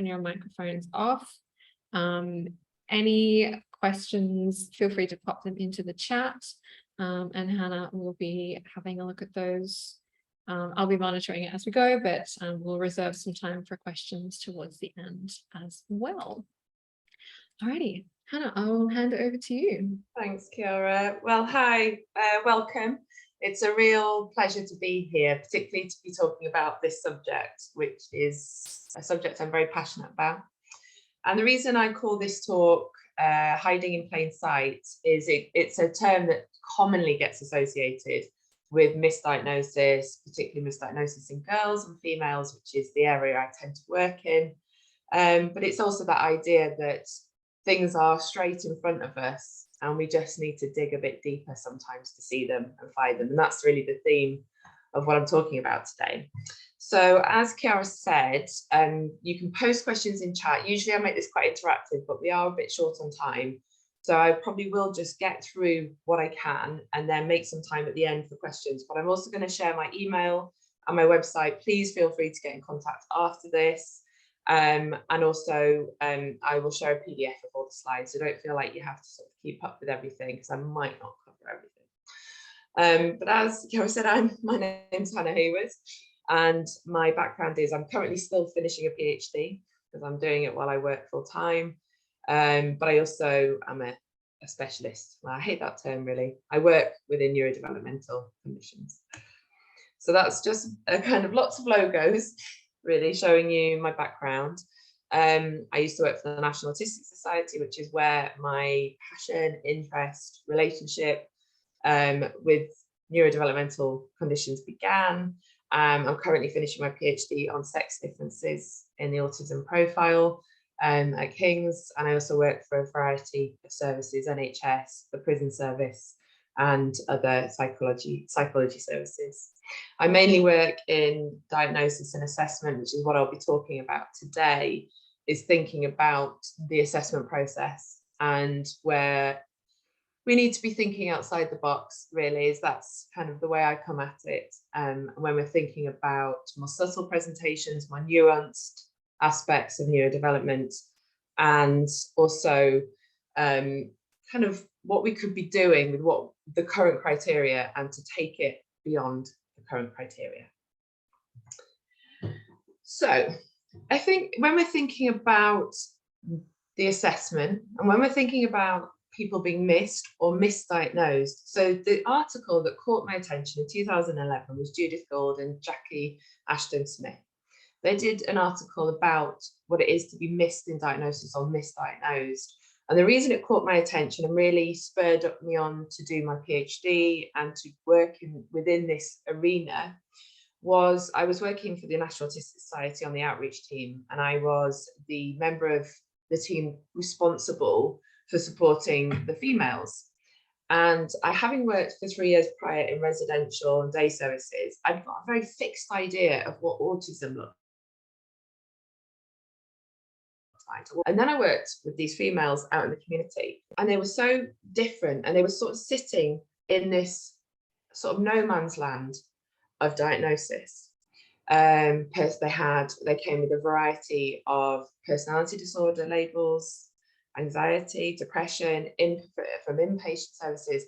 turn your microphones off. Any questions, feel free to pop them into the chat, and Hannah will be having a look at those. I'll be monitoring it as we go, but we'll reserve some time for questions towards the end as well. Alrighty, Hannah, I'll hand it over to you. Thanks, Kiara. Well, hi, welcome. It's a real pleasure to be here, particularly to be talking about this subject, which is a subject I'm very passionate about. And the reason I call this talk hiding in plain sight is it's a term that commonly gets associated with misdiagnosis, particularly misdiagnosis in girls and females, which is the area I tend to work in. But it's also that idea that things are straight in front of us and we just need to dig a bit deeper sometimes to see them and find them. And that's really the theme of what I'm talking about today. So as Kiara said, you can post questions in chat. Usually I make this quite interactive, but we are a bit short on time. So I probably will just get through what I can and then make some time at the end for questions. But I'm also going to share my email and my website. Please feel free to get in contact after this. And also I will share a PDF of all the slides, so don't feel like you have to sort of keep up with everything because I might not cover everything. But as Kiara said, my name's Hannah Hayward, and my background is I'm currently still finishing a PhD because I'm doing it while I work full time. But I also am a specialist. Well, I hate that term really. I work within neurodevelopmental conditions. So that's just a kind of lots of logos really showing you my background. I used to work for the National Autistic Society, which is where my passion, interest, relationship with neurodevelopmental conditions began. I'm currently finishing my PhD on sex differences in the autism profile at King's, and I also work for a variety of services, NHS, the prison service, and other psychology services. I mainly work in diagnosis and assessment, which is what I'll be talking about today, is thinking about the assessment process and where we need to be thinking outside the box, really, is that's kind of the way I come at it. When we're thinking about more subtle presentations, more nuanced aspects of neurodevelopment, and also kind of what we could be doing with what the current criteria and to take it beyond the current criteria. So I think when we're thinking about the assessment and when we're thinking about people being missed or misdiagnosed, so the article that caught my attention in 2011 was Judith Gould and Jackie Ashton Smith. They did an article about what it is to be missed in diagnosis or misdiagnosed. And the reason it caught my attention and really spurred me on to do my PhD and to work within this arena was I was working for the National Autistic Society on the outreach team, and I was the member of the team responsible for supporting the females. And having worked for 3 years prior in residential and day services, I've got a very fixed idea of what autism looks like. And then I worked with these females out in the community, and they were so different, and they were sort of sitting in this sort of no man's land of diagnosis. They came with a variety of personality disorder labels, anxiety, depression, from inpatient services.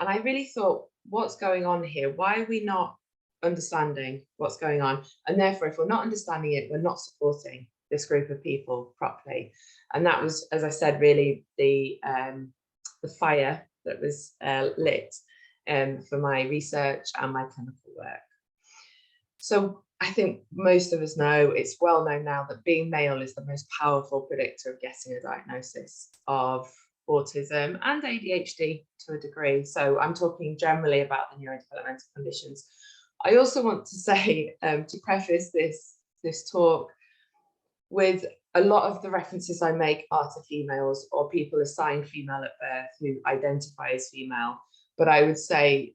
And I really thought, what's going on here? Why are we not understanding what's going on? And therefore, if we're not understanding it, we're not supporting this group of people properly. And that was, as I said, really the fire that was lit for my research and my clinical work. So I think most of us know, it's well known now, that being male is the most powerful predictor of getting a diagnosis of autism and ADHD to a degree. So I'm talking generally about the neurodevelopmental conditions. I also want to say, to preface this talk, with a lot of the references I make are to females or people assigned female at birth who identify as female. But I would say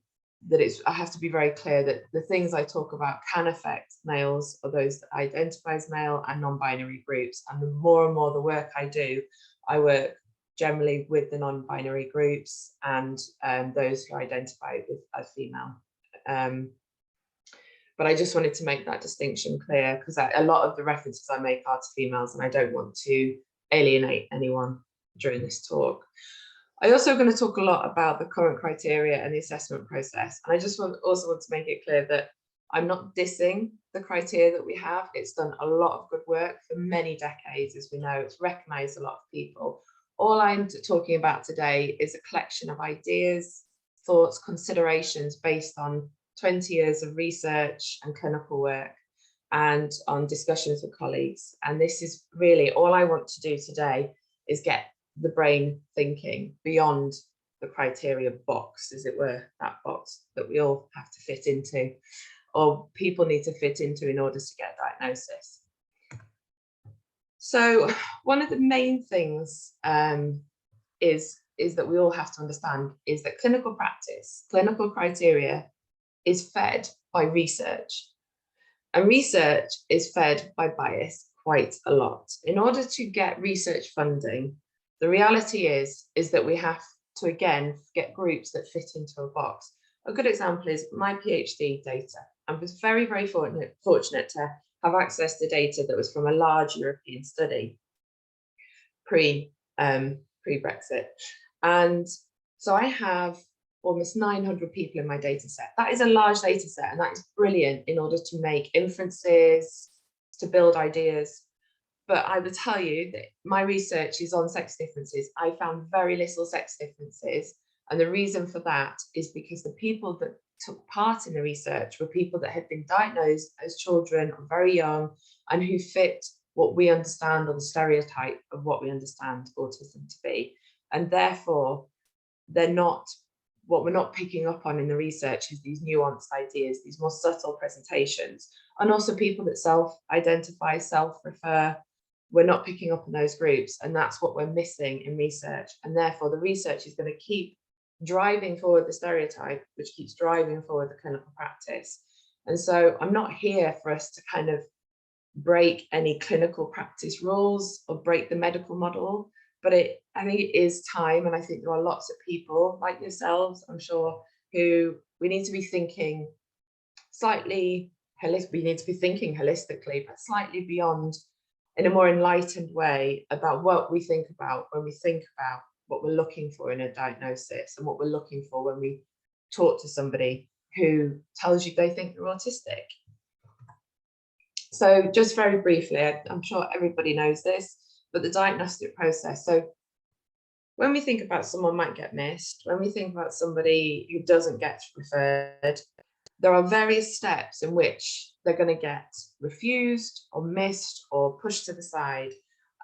that I have to be very clear that the things I talk about can affect males or those that identify as male and non-binary groups. And the more and more the work I do, I work generally with the non-binary groups and those who identify as female. But I just wanted to make that distinction clear, because a lot of the references I make are to females, and I don't want to alienate anyone during this talk. I also going to talk a lot about the current criteria and the assessment process. And I just also want to make it clear that I'm not dissing the criteria that we have. It's done a lot of good work for many decades, as we know. It's recognised a lot of people. All I'm talking about today is a collection of ideas, thoughts, considerations based on 20 years of research and clinical work and on discussions with colleagues. And this is really all I want to do today, is get the brain thinking beyond the criteria box, as it were, that box that we all have to fit into, or people need to fit into in order to get a diagnosis. So one of the main things is that we all have to understand is that clinical practice, clinical criteria is fed by research, and research is fed by bias quite a lot. In order to get research funding, the reality is that we have to, again, get groups that fit into a box. A good example is my PhD data. I was very, very fortunate to have access to data that was from a large European study pre-Brexit. And so I have almost 900 people in my data set. That is a large data set, and that is brilliant in order to make inferences, to build ideas. But I would tell you that my research is on sex differences. I found very little sex differences. And the reason for that is because the people that took part in the research were people that had been diagnosed as children or very young, and who fit what we understand, or the stereotype of what we understand autism to be. And therefore, they're not, what we're not picking up on in the research is these nuanced ideas, these more subtle presentations, and also people that self-identify, self-refer. We're not picking up on those groups, and that's what we're missing in research. And therefore, the research is going to keep driving forward the stereotype, which keeps driving forward the clinical practice. And so I'm not here for us to kind of break any clinical practice rules or break the medical model, but I think it is time, and I think there are lots of people like yourselves, I'm sure, who we need to be thinking slightly holistic. We need to be thinking holistically, but slightly beyond, in a more enlightened way, about what we think about when we think about what we're looking for in a diagnosis, and what we're looking for when we talk to somebody who tells you they think they're autistic. So just very briefly, I'm sure everybody knows this, but the diagnostic process. So when we think about someone might get missed, when we think about somebody who doesn't get referred, there are various steps in which they're going to get refused or missed or pushed to the side.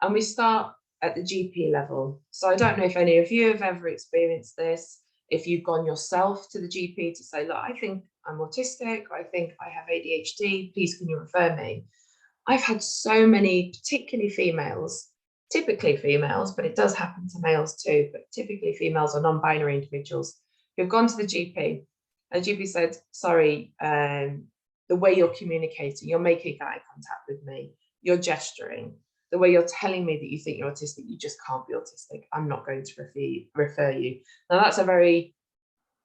And we start at the GP level. So I don't know if any of you have ever experienced this, if you've gone yourself to the GP to say, look, I think I'm autistic, or I think I have ADHD, please can you refer me? I've had so many, particularly females, typically females, but it does happen to males too, but typically females or non-binary individuals who've gone to the GP, and the GP said, sorry, the way you're communicating, you're making eye contact with me, you're gesturing, the way you're telling me that you think you're autistic, you just can't be autistic. I'm not going to refer you. Now, that's a very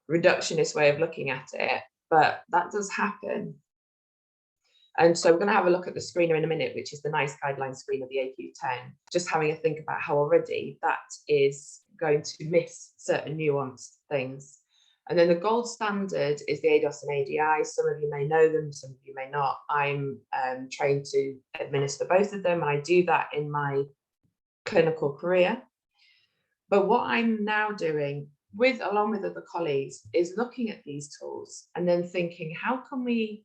reductionist way of looking at it, but that does happen. And so we're going to have a look at the screener in a minute, which is the NICE guideline screen of the AQ10, just having a think about how already that is going to miss certain nuanced things. And then the gold standard is the ADOS and ADI. Some of you may know them, some of you may not. I'm trained to administer both of them, and I do that in my clinical career. But what I'm now doing, along with other colleagues, is looking at these tools and then thinking, how can we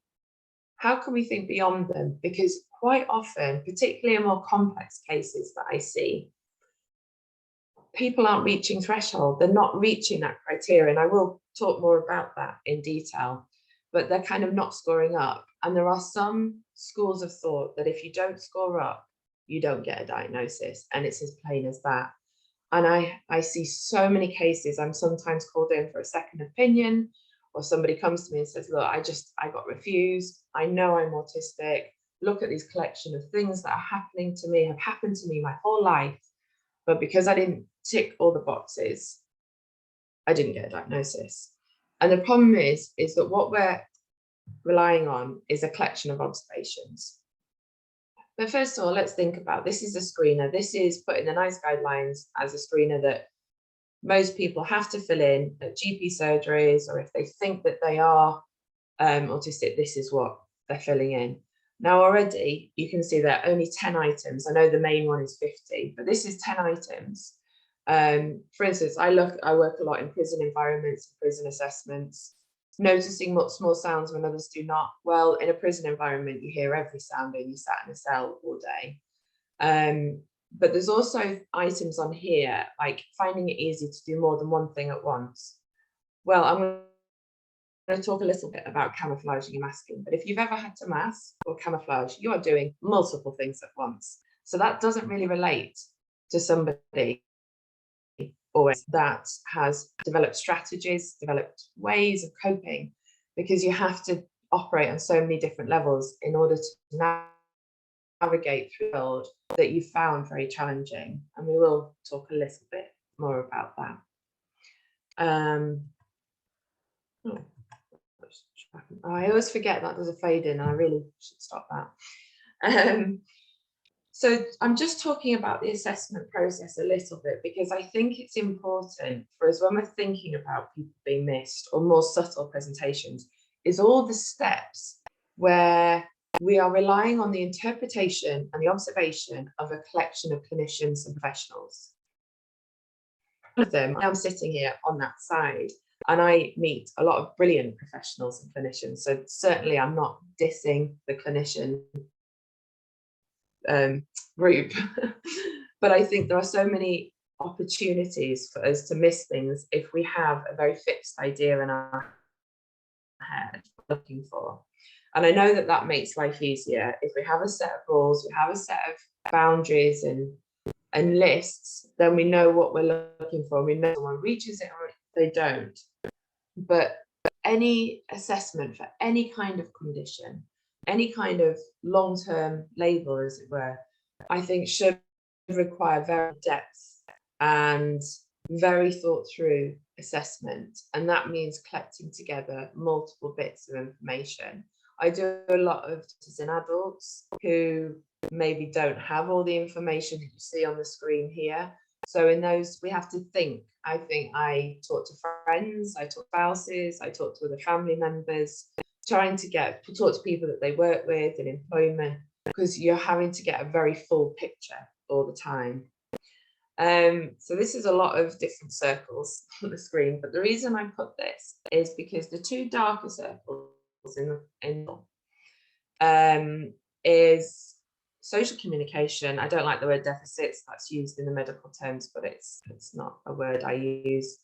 think beyond them? Because quite often, particularly in more complex cases that I see, people aren't reaching threshold. They're not reaching that criteria. And I will talk more about that in detail, but they're kind of not scoring up. And there are some schools of thought that if you don't score up, you don't get a diagnosis. And it's as plain as that. And I see so many cases. I'm sometimes called in for a second opinion, or somebody comes to me and says, look, I got refused. I know I'm autistic. Look at these collection of things that are happening to me, have happened to me my whole life. But because I didn't tick all the boxes, I didn't get a diagnosis. And the problem is that what we're relying on is a collection of observations. But first of all, let's think about, this is a screener. This is put in the NICE guidelines as a screener that most people have to fill in at GP surgeries, or if they think that they are autistic, this is what they're filling in. Now already you can see there are only 10 items. I know the main one is 50, but this is 10 items. For instance, I work a lot in prison environments, prison assessments, noticing what small sounds when others do not. Well, in a prison environment, you hear every sound and you sat in a cell all day. But there's also items on here, like finding it easy to do more than one thing at once. Well, I'm going to talk a little bit about camouflaging and masking, but if you've ever had to mask or camouflage, you are doing multiple things at once. So that doesn't really relate to somebody always that has developed strategies, developed ways of coping, because you have to operate on so many different levels in order to navigate through the world that you found very challenging. And we will talk a little bit more about that. I always forget that there's a fade in, and I really should stop that. So I'm just talking about the assessment process a little bit, because I think it's important for us when we're thinking about people being missed or more subtle presentations, is all the steps where we are relying on the interpretation and the observation of a collection of clinicians and professionals. One of them, I'm sitting here on that side, and I meet a lot of brilliant professionals and clinicians. So certainly I'm not dissing the clinician group, but I think there are so many opportunities for us to miss things if we have a very fixed idea in our head looking for. And I know that that makes life easier if we have a set of rules, we have a set of boundaries and lists, then we know what we're looking for. We know someone reaches it or they don't. But any assessment for any kind of condition, any kind of long-term label, as it were, I think should require very depth and very thought through assessment. And that means collecting together multiple bits of information. I do a lot of this in adults who maybe don't have all the information that you see on the screen here. So in those, we have to think. I think I talk to friends, I talk to spouses, I talk to other family members, trying to talk to people that they work with in employment, because you're having to get a very full picture all the time. So this is a lot of different circles on the screen, but the reason I put this is because the two darker circles in is social communication. I don't like the word deficits, that's used in the medical terms, but it's not a word I use.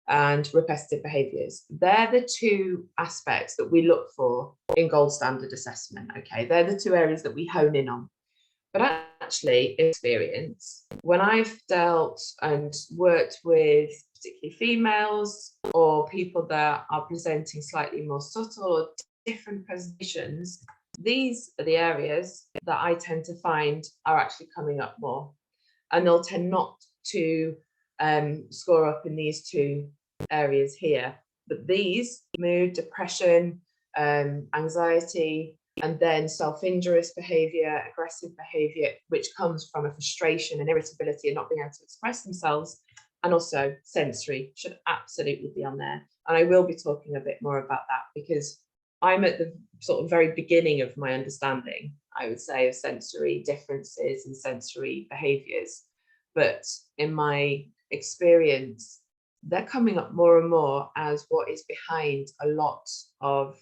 And repetitive behaviours. They're the two aspects that we look for in gold standard assessment. Okay, they're the two areas that we hone in on. But actually, in experience, when I've dealt and worked with particularly females or people that are presenting slightly more subtle or different presentations, these are the areas that I tend to find are actually coming up more. And they'll tend not to score up in these two areas here, but these mood, depression, anxiety, and then self-injurious behavior, aggressive behavior, which comes from a frustration and irritability and not being able to express themselves, and also sensory should absolutely be on there. And I will be talking a bit more about that, because I'm at the sort of very beginning of my understanding, I would say, of sensory differences and sensory behaviors. But in my experience, they're coming up more and more as what is behind a lot of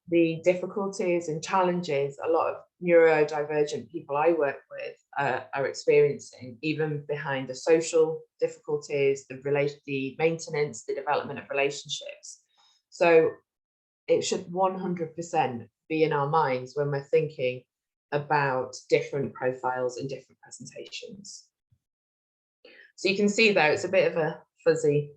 the difficulties and challenges a lot of neurodivergent people I work with are experiencing, even behind the social difficulties, the maintenance, the development of relationships. So it should 100% be in our minds when we're thinking about different profiles and different presentations. So you can see there, it's a bit of a fuzzy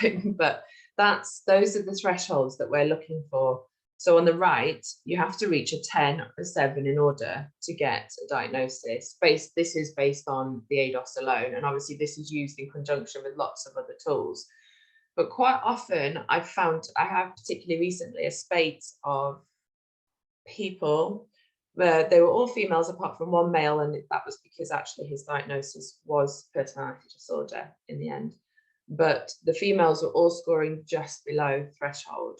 thing, but those are the thresholds that we're looking for. So on the right, you have to reach a 10 or a 7 in order to get a diagnosis. This is based on the ADOS alone, and obviously this is used in conjunction with lots of other tools. But quite often I have particularly recently a spate of people where they were all females apart from one male, and that was because actually his diagnosis was personality disorder in the end. But the females were all scoring just below threshold.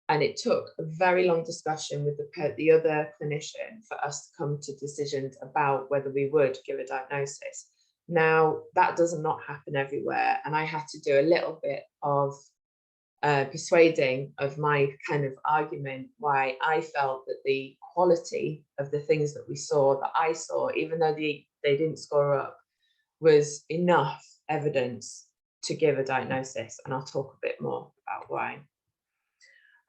And it took a very long discussion with the other clinician for us to come to decisions about whether we would give a diagnosis. Now, that does not happen everywhere. And I had to do a little bit of persuading of my kind of argument why I felt that the quality of the things that I saw, even though they didn't score up, was enough evidence to give a diagnosis. And I'll talk a bit more about why.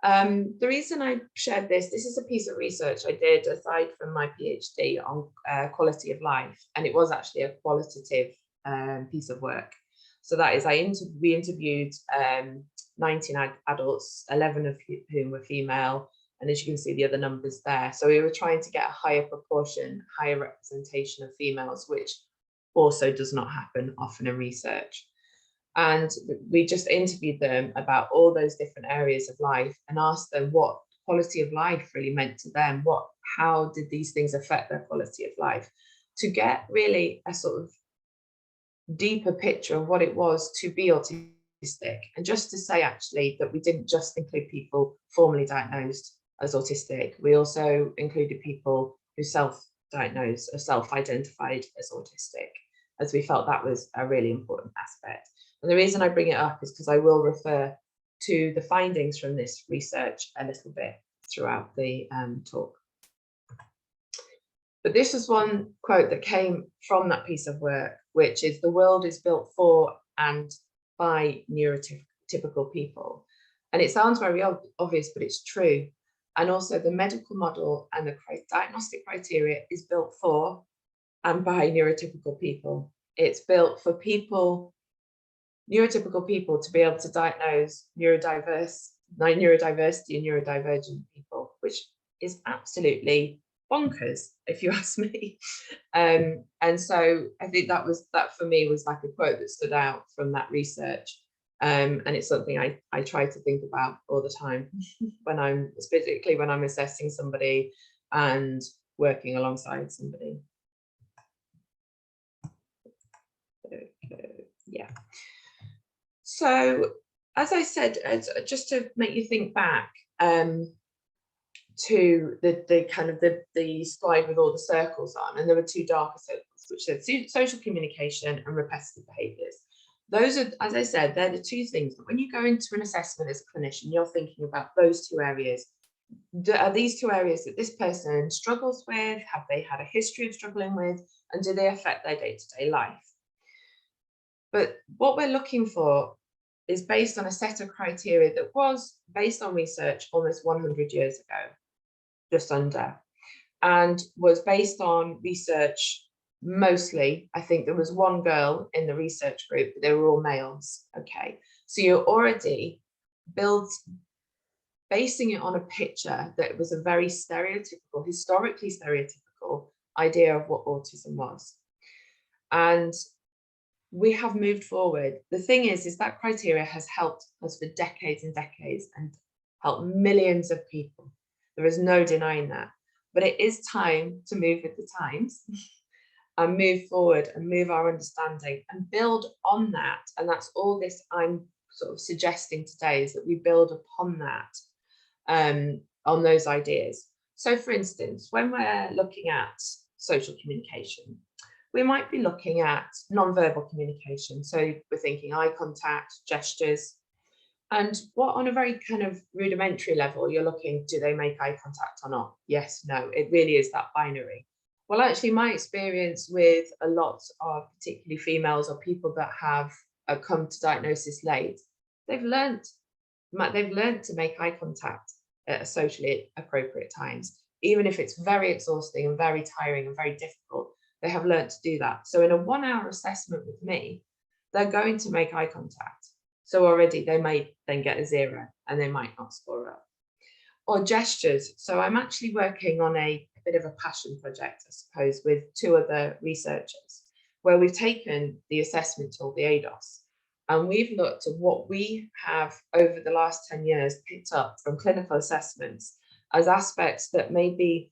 The reason I shared this is a piece of research I did aside from my PhD on quality of life, and it was actually a qualitative piece of work. So that is, we interviewed 19 adults, 11 of whom were female, and as you can see the other numbers there. So we were trying to get a higher proportion, higher representation of females, which also does not happen often in research. And we just interviewed them about all those different areas of life and asked them what quality of life really meant to them. How did these things affect their quality of life? To get really a sort of deeper picture of what it was to be autistic. And just to say actually that we didn't just include people formally diagnosed as autistic, we also included people who self-diagnosed or self-identified as autistic, as we felt that was a really important aspect. And the reason I bring it up is because I will refer to the findings from this research a little bit throughout the talk. But this is one quote that came from that piece of work, which is, "The world is built for and by neurotypical people." And it sounds very obvious, but it's true. And also the medical model and the diagnostic criteria is built for and by neurotypical people. It's built for neurotypical people to be able to diagnose neurodiversity and neurodivergent people, which is absolutely bonkers, if you ask me. And so I think that for me was like a quote that stood out from that research. And it's something I try to think about all the time particularly when I'm assessing somebody and working alongside somebody. Yeah. So, as I said, just to make you think back to the kind of the slide with all the circles on, and there were two darker circles, which said social communication and repetitive behaviours. Those are, as I said, they're the two things. But when you go into an assessment as a clinician, you're thinking about those two areas. Are these two areas that this person struggles with? Have they had a history of struggling with? And do they affect their day-to-day life? But what we're looking for is based on a set of criteria that was based on research almost 100 years ago, just under, and was based on research mostly. I think there was one girl in the research group, but they were all males. Okay, so you're already basing it on a picture that was a very historically stereotypical idea of what autism was. And we have moved forward. The thing is that criteria has helped us for decades and decades and helped millions of people. There is no denying that. But it is time to move with the times and move forward and move our understanding and build on that. And that's all this I'm sort of suggesting today, is that we build upon that, on those ideas. So for instance, when we're looking at social communication, we might be looking at non-verbal communication. So we're thinking eye contact, gestures, and what on a very kind of rudimentary level, you're looking, do they make eye contact or not? Yes, no, it really is that binary. Well, actually, my experience with a lot of particularly females or people that have come to diagnosis late, they've learned to make eye contact at socially appropriate times, even if it's very exhausting and very tiring and very difficult. They have learned to do that. So in a 1 hour assessment with me, they're going to make eye contact. So already they may then get a 0 and they might not score up. Or gestures. So I'm actually working on a bit of a passion project, I suppose, with 2 other researchers, where we've taken the assessment tool, the ADOS, And we've looked at what we have over the last 10 years picked up from clinical assessments as aspects that maybe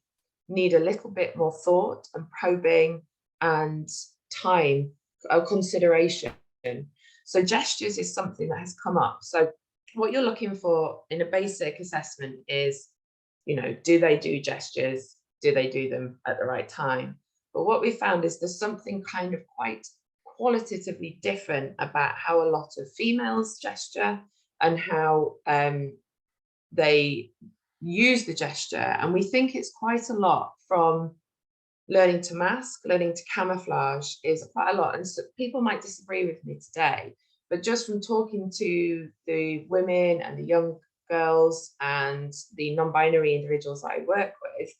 need a little bit more thought and probing and time or consideration. So gestures is something that has come up. So what you're looking for in a basic assessment is, do they do gestures? Do they do them at the right time? But what we found is there's something kind of quite qualitatively different about how a lot of females gesture and how they use the gesture. And we think it's quite a lot from learning to mask, learning to camouflage is quite a lot. And so people might disagree with me today, but just from talking to the women and the young girls and the non-binary individuals that I work with,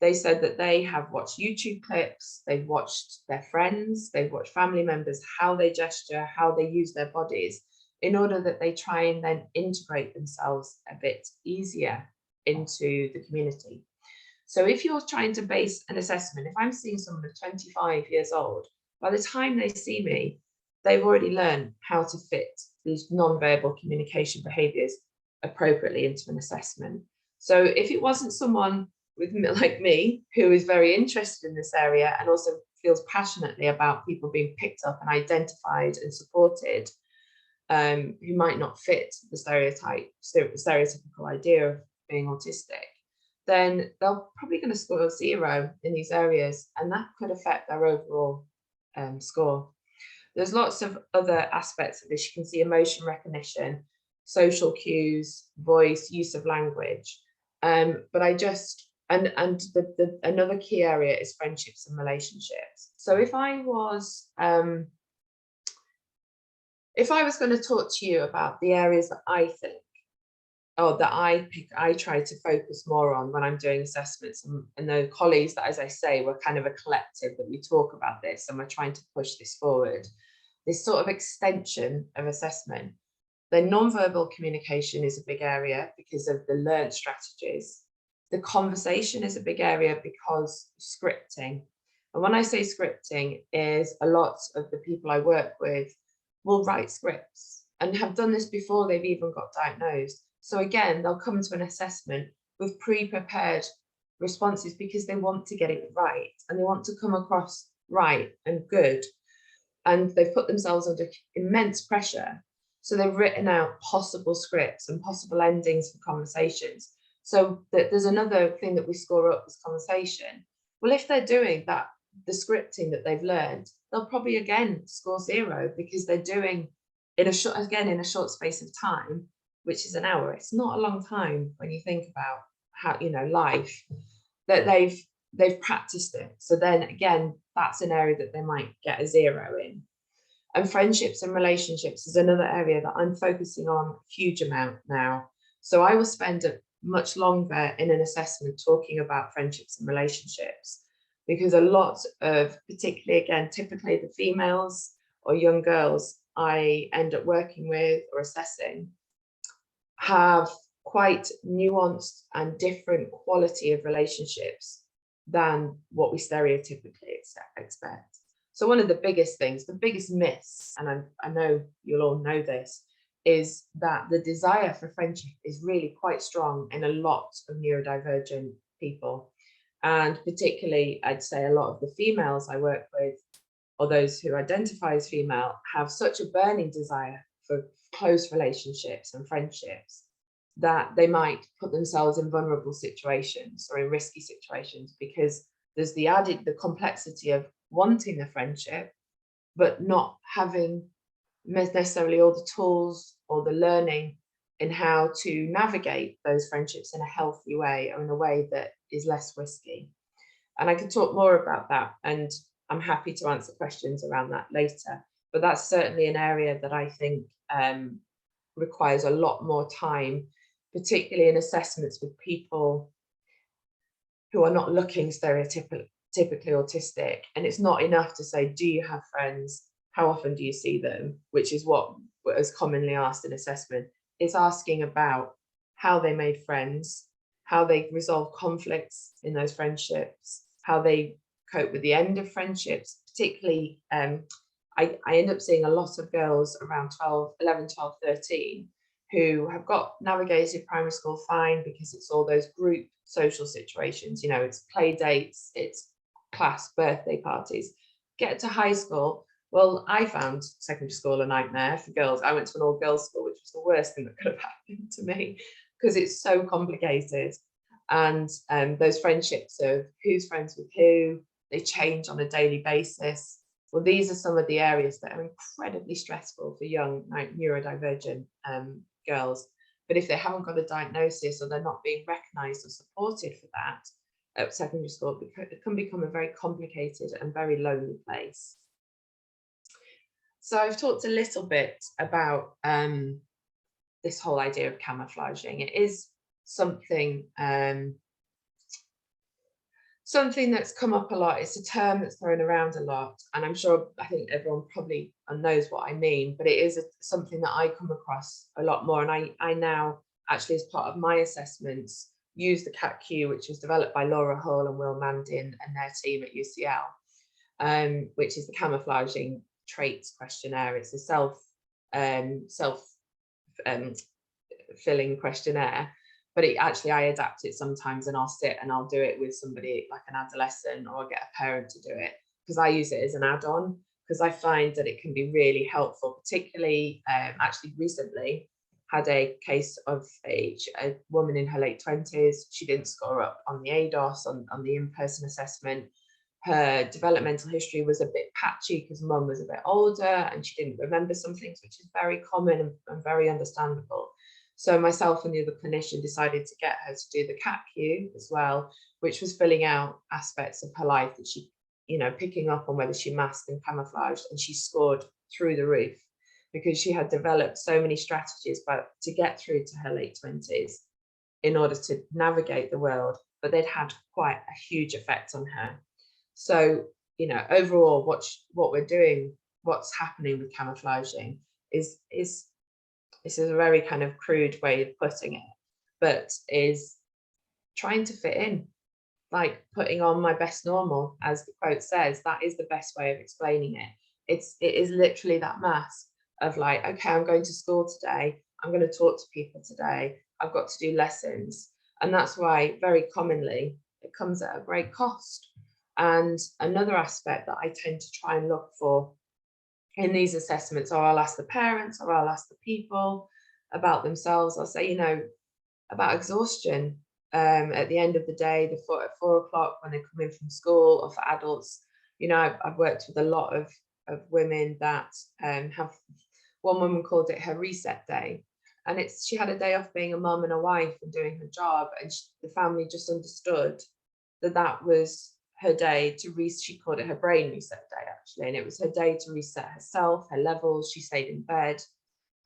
they said that they have watched YouTube clips, they've watched their friends, they've watched family members, how they gesture, how they use their bodies, in order that they try and then integrate themselves a bit easier into the community. So if you're trying to base an assessment, if I'm seeing someone of 25 years old, by the time they see me, they've already learned how to fit these non-verbal communication behaviours appropriately into an assessment. So if it wasn't someone like me, who is very interested in this area and also feels passionately about people being picked up and identified and supported, who might not fit the stereotypical idea of being autistic, then they're probably going to score 0 in these areas, and that could affect their overall score. There's lots of other aspects of this. You can see emotion recognition, social cues, voice, use of language. But I just, another key area is friendships and relationships. So if I was going to talk to you about the areas that I think, or that I try to focus more on when I'm doing assessments, and the colleagues that, as I say, we're kind of a collective that we talk about this and we're trying to push this forward, this sort of extension of assessment. The non-verbal communication is a big area because of the learned strategies. The conversation is a big area because scripting. And when I say scripting, is a lot of the people I work with will write scripts and have done this before they've even got diagnosed. So again, they'll come to an assessment with pre-prepared responses because they want to get it right and they want to come across right and good. And they've put themselves under immense pressure. So they've written out possible scripts and possible endings for conversations. So there's another thing that we score up as conversation. Well, if they're doing that, the scripting that they've learned, they'll probably again score 0 because they're doing in a short space of time, which is an hour. It's not a long time when you think about how, life, that they've practiced it. So then again, that's an area that they might get a 0 in. And friendships and relationships is another area that I'm focusing on a huge amount now. So I will spend much longer in an assessment talking about friendships and relationships, because a lot of, particularly again, typically the females or young girls I end up working with or assessing have quite nuanced and different quality of relationships than what we stereotypically expect. So one of the biggest things, the biggest myths, and I know you'll all know this, is that the desire for friendship is really quite strong in a lot of neurodivergent people. And particularly, I'd say a lot of the females I work with, or those who identify as female, have such a burning desire for close relationships and friendships that they might put themselves in vulnerable situations or in risky situations, because there's the complexity of wanting the friendship, but not having necessarily all the tools or the learning in how to navigate those friendships in a healthy way, or in a way that is less risky. And I could talk more about that, and I'm happy to answer questions around that later. But that's certainly an area that I think requires a lot more time, particularly in assessments with people who are not looking stereotypically autistic. And it's not enough to say, do you have friends? How often do you see them? Which is what is commonly asked in assessment. It's asking about how they made friends, how they resolve conflicts in those friendships, how they cope with the end of friendships. Particularly, I end up seeing a lot of girls around 11, 12, 13 who have got navigated primary school fine because it's all those group social situations, you know, it's play dates, it's class birthday parties. Get to high school. Well, I found secondary school a nightmare for girls. I went to an all-girls school, which was the worst thing that could have happened to me because it's so complicated. And those friendships of who's friends with who, they change on a daily basis. Well, these are some of the areas that are incredibly stressful for young neurodivergent girls. But if they haven't got a diagnosis or they're not being recognised or supported for that at secondary school, it can become a very complicated and very lonely place. So I've talked a little bit about this whole idea of camouflaging. It is something something that's come up a lot. It's a term that's thrown around a lot, and I think everyone probably knows what I mean, but it is something that I come across a lot more. And I now, actually, as part of my assessments, use the CAT-Q, which was developed by Laura Hull and Will Mandin and their team at UCL, which is the camouflaging traits questionnaire. It's a self-filling questionnaire. But I adapt it sometimes, and I'll sit and I'll do it with somebody like an adolescent, or I'll get a parent to do it, because I use it as an add-on, because I find that it can be really helpful. Particularly, actually recently had a case of a woman in her late 20s. She didn't score up on the ADOS, on the in-person assessment. Her developmental history was a bit patchy because mum was a bit older and she didn't remember some things, which is very common and very understandable. So myself and the other clinician decided to get her to do the CAT-Q as well, which was filling out aspects of her life that she, you know, picking up on whether she masked and camouflaged, and she scored through the roof because she had developed so many strategies to get through to her late 20s in order to navigate the world, but they'd had quite a huge effect on her. So, you know, overall, what we're doing, what's happening with camouflaging is this is a very kind of crude way of putting it, but is trying to fit in, like putting on my best normal, as the quote says. That is the best way of explaining it. It is literally that mask of like, okay, I'm going to school today, I'm going to talk to people today, I've got to do lessons. And that's why very commonly it comes at a great cost. And another aspect that I tend to try and look for in these assessments, or I'll ask the parents or I'll ask the people about themselves. I'll say, you know, about exhaustion at the end of the day, at 4 o'clock when they come in from school, or for adults. You know, I've worked with a lot of women that have, one woman called it her reset day. And she had a day off being a mum and a wife and doing her job. And the family just understood that was her day she called it her brain reset day, actually. And it was her day to reset herself, her levels. She stayed in bed.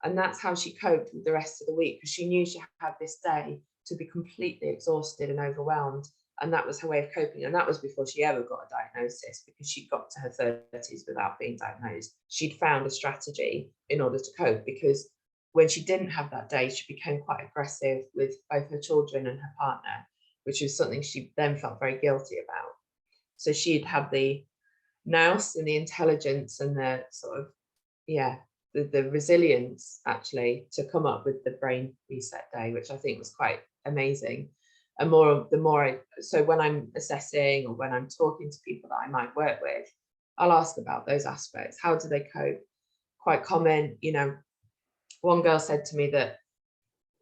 And that's how she coped with the rest of the week, because she knew she had this day to be completely exhausted and overwhelmed. And that was her way of coping. And that was before she ever got a diagnosis, because she got to her 30s without being diagnosed. She'd found a strategy in order to cope, because when she didn't have that day, she became quite aggressive with both her children and her partner, which was something she then felt very guilty about. So she'd had the nous and the intelligence and the sort of, the resilience, actually, to come up with the brain reset day, which I think was quite amazing. And so when I'm assessing or when I'm talking to people that I might work with, I'll ask about those aspects. How do they cope? Quite common, you know, one girl said to me that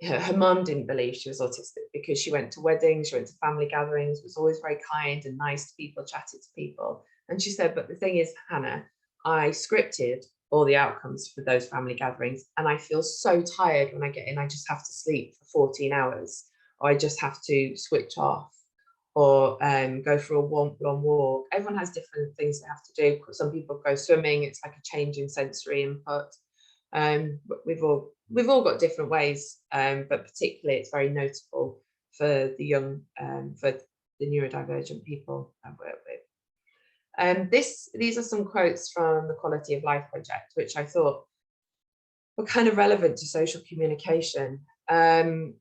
her mum didn't believe she was autistic because she went to weddings, she went to family gatherings, was always very kind and nice to people, chatted to people. And she said, but the thing is, Hannah, I scripted all the outcomes for those family gatherings, and I feel so tired when I get in. I just have to sleep for 14 hours, or I just have to switch off, or go for a long walk. Everyone has different things they have to do. Some people go swimming, it's like a change in sensory input. But we've all got different ways, but particularly it's very notable for the young, for the neurodivergent people I work with. These are some quotes from the Quality of Life Project, which I thought were kind of relevant to social communication. I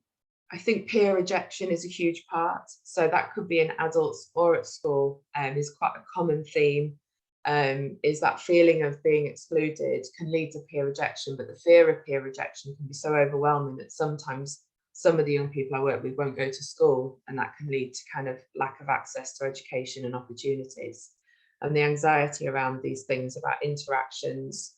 think peer rejection is a huge part. So that could be in adults or at school, is quite a common theme. is that feeling of being excluded can lead to peer rejection, but the fear of peer rejection can be so overwhelming that sometimes some of the young people I work with won't go to school, and that can lead to kind of lack of access to education and opportunities. And the anxiety around these things about interactions,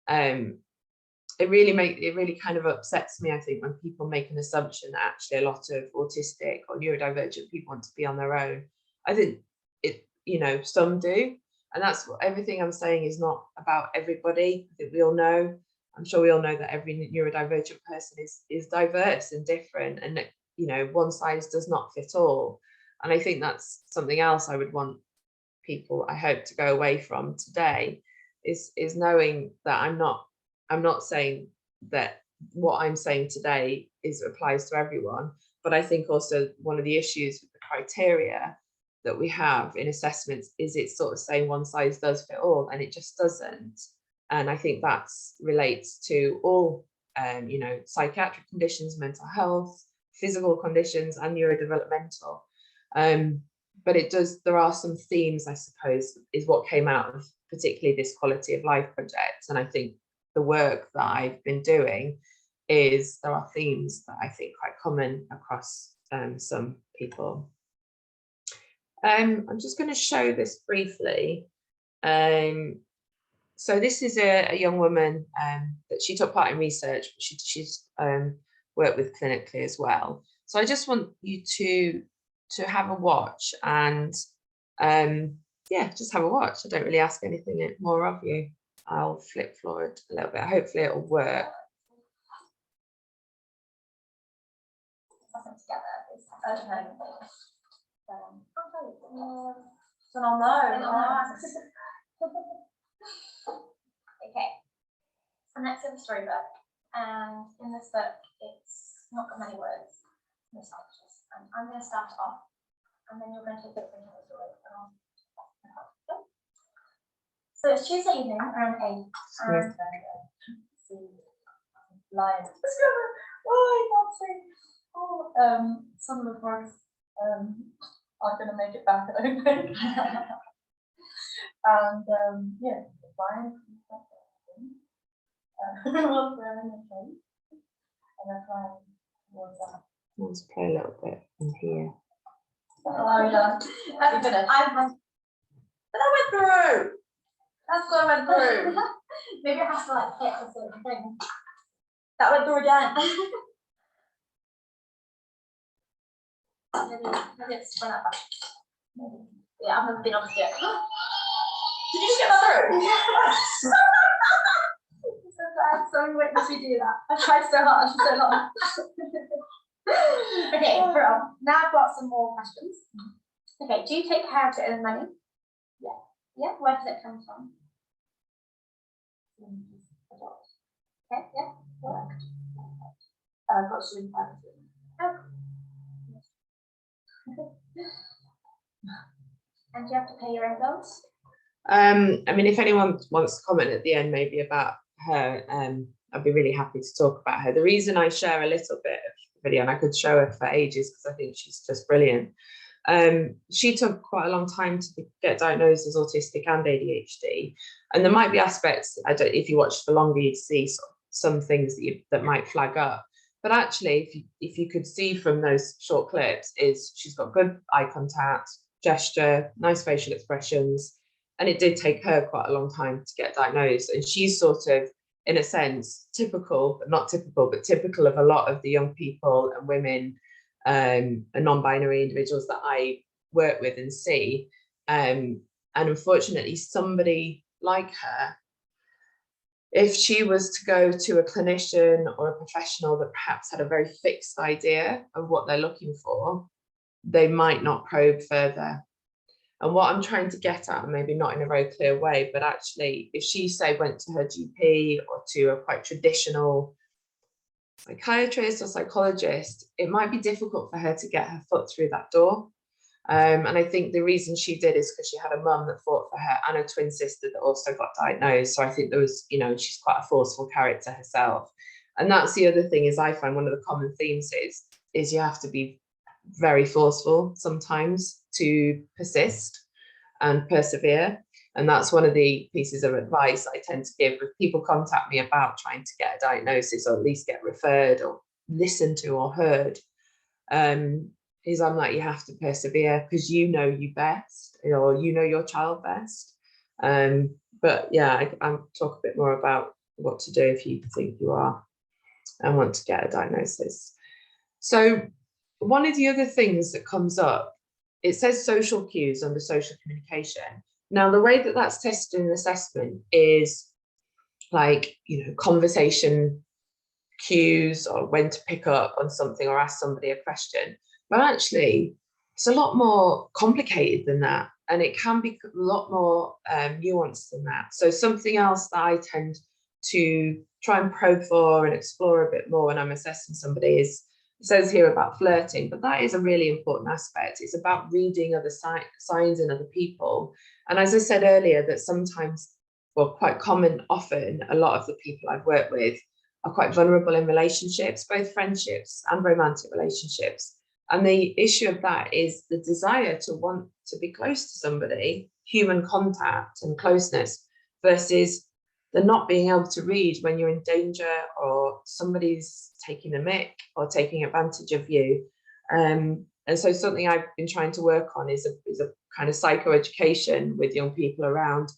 it really kind of upsets me, I think, when people make an assumption that actually a lot of autistic or neurodivergent people want to be on their own. I think it, you know, some do, and that's what everything I'm saying is not about everybody. I think we all know, I'm sure we all know that every neurodivergent person is diverse and different, and that, you know, one size does not fit all. And I think that's something else I would want people, I hope, to go away from today, is knowing that I'm not saying that what I'm saying today applies to everyone, but I think also one of the issues with the criteria that we have in assessments is it's sort of saying one size does fit all, and it just doesn't. And I think that relates to all, you know, psychiatric conditions, mental health, physical conditions, and neurodevelopmental. But there are some themes, I suppose, is what came out of particularly this quality of life project. And I think the work that I've been doing is there are themes that I think quite common across some people. I'm just going to show this briefly. So this is a young woman that she took part in research, but she's worked with clinically as well. So I just want you to have a watch, and yeah, just have a watch. I don't really ask anything more of you. I'll flip forward a little bit. Hopefully it'll work. Okay, so next is a storybook, and in this book it's not got many words, no sketches. And I'm going to start off, and then you're going to take it into the story. So it's Tuesday evening around 8, and lions. Oh, I can't see. Oh, some of the words aren't going to make it back, I don't think. And yeah, the lion was wearing a cape, and the lion was Let's play a little bit from here. oh, yeah. That's finished. But that went through. That's what I went through. Maybe it has to like hit a certain thing. That went through again. maybe it's run out back. Maybe. Yeah, I've never been able to do it. Did you just get that through? Yes. I had so many witness me do that. I tried so hard for so long. Okay, now I've got some more questions. Okay, do you take care of your own money? Yeah. Yeah, where does it come from? Okay, yeah, correct. I've got some privacy. Oh. And do you have to pay your own bills? I mean, if anyone wants to comment at the end maybe about her, I'd be really happy to talk about her. The reason I share a little bit of the video, and I could show her for ages because I think she's just brilliant. She took quite a long time to get diagnosed as autistic and ADHD, and there might be aspects, if you watch for longer, you'd see some things that might flag up. But actually, if you could see from those short clips, is she's got good eye contact, gesture, nice facial expressions, and it did take her quite a long time to get diagnosed. And she's sort of, in a sense, typical, but not typical, but typical of a lot of the young people and women and non-binary individuals that I work with and see. And unfortunately, somebody like her, if she was to go to a clinician or a professional that perhaps had a very fixed idea of what they're looking for, they might not probe further. And what I'm trying to get at, maybe not in a very clear way, but actually, if she, say, went to her GP or to a quite traditional psychiatrist or psychologist, it might be difficult for her to get her foot through that door. And I think the reason she did is because she had a mum that fought for her and a twin sister that also got diagnosed. So I think there was, you know, she's quite a forceful character herself. And that's the other thing, is I find one of the common themes is you have to be very forceful sometimes to persist and persevere. And that's one of the pieces of advice I tend to give if people contact me about trying to get a diagnosis, or at least get referred or listened to or heard. Is I'm like, you have to persevere, because you know you best, or you know your child best. But yeah, I'll talk a bit more about what to do if you think you are and want to get a diagnosis. So one of the other things that comes up, it says social cues under social communication. Now, the way that that's tested in assessment is like, conversation cues, or when to pick up on something or ask somebody a question. But actually, it's a lot more complicated than that. And it can be a lot more nuanced than that. So something else that I tend to try and probe for and explore a bit more when I'm assessing somebody is, it says here about flirting, but that is a really important aspect. It's about reading other signs in other people. And as I said earlier, that sometimes, well, quite common, often, a lot of the people I've worked with are quite vulnerable in relationships, both friendships and romantic relationships. And the issue of that is the desire to want to be close to somebody, human contact and closeness, versus the not being able to read when you're in danger, or somebody's taking a mick or taking advantage of you. And so something I've been trying to work on is a kind of psychoeducation with young people around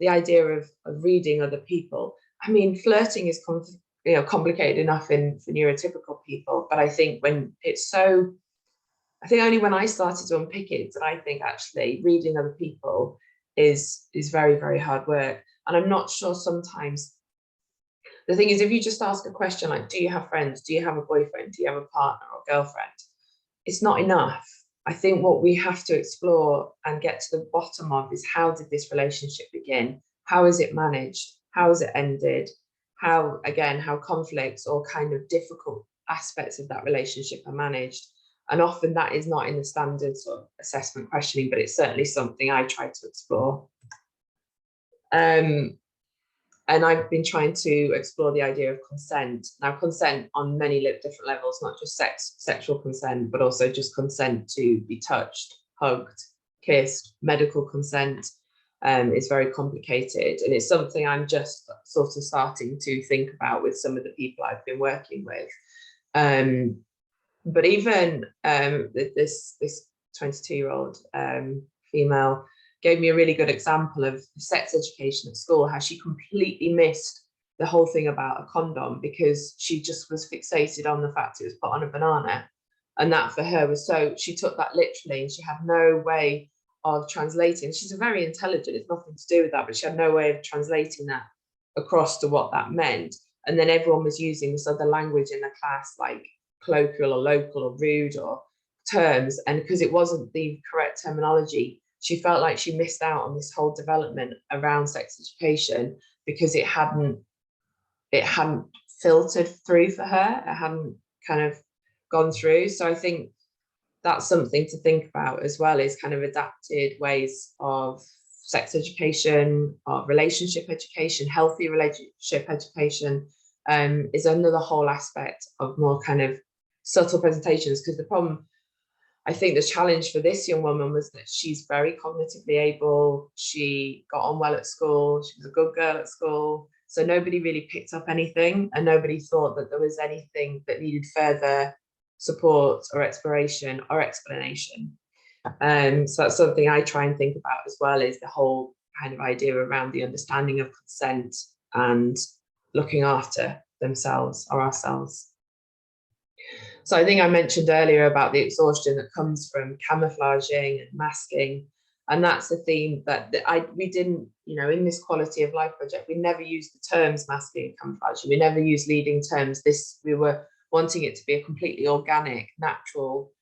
the idea of reading other people. I mean, flirting is complicated enough for neurotypical people, but I think only when I started to unpick it did I think actually reading other people is very, very hard work. And I'm not sure sometimes. The thing is, if you just ask a question like, do you have friends? Do you have a boyfriend? Do you have a partner or girlfriend? It's not enough. I think what we have to explore and get to the bottom of is, how did this relationship begin? How is it managed? How has it ended? How conflicts or kind of difficult aspects of that relationship are managed. And often that is not in the standard sort of assessment questioning, but it's certainly something I try to explore. And I've been trying to explore the idea of consent. Now, consent on many different levels, not just sexual consent, but also just consent to be touched, hugged, kissed. Medical consent is very complicated. And it's something I'm just sort of starting to think about with some of the people I've been working with. But even this 22-year-old female gave me a really good example of sex education at school, how she completely missed the whole thing about a condom because she just was fixated on the fact it was put on a banana. And that for her was she took that literally, and she had no way of translating. She's a very intelligent, it's nothing to do with that, but she had no way of translating that across to what that meant. And then everyone was using this other language in the class, like colloquial or local or rude or terms. And because it wasn't the correct terminology, she felt like she missed out on this whole development around sex education because it hadn't filtered through for her. It hadn't kind of gone through. So I think that's something to think about as well, is kind of adapted ways of sex education, of relationship education, healthy relationship education, is another whole aspect of more kind of subtle presentations. Because the problem, I think the challenge for this young woman was that she's very cognitively able. She got on well at school. She was a good girl at school. So nobody really picked up anything, and nobody thought that there was anything that needed further support or exploration or explanation. So that's something I try and think about as well, is the whole kind of idea around the understanding of consent and looking after themselves or ourselves. So I think I mentioned earlier about the exhaustion that comes from camouflaging and masking. And that's a theme that we didn't, in this quality of life project, we never used the terms masking and camouflaging. We never used leading terms. We were wanting it to be a completely organic, natural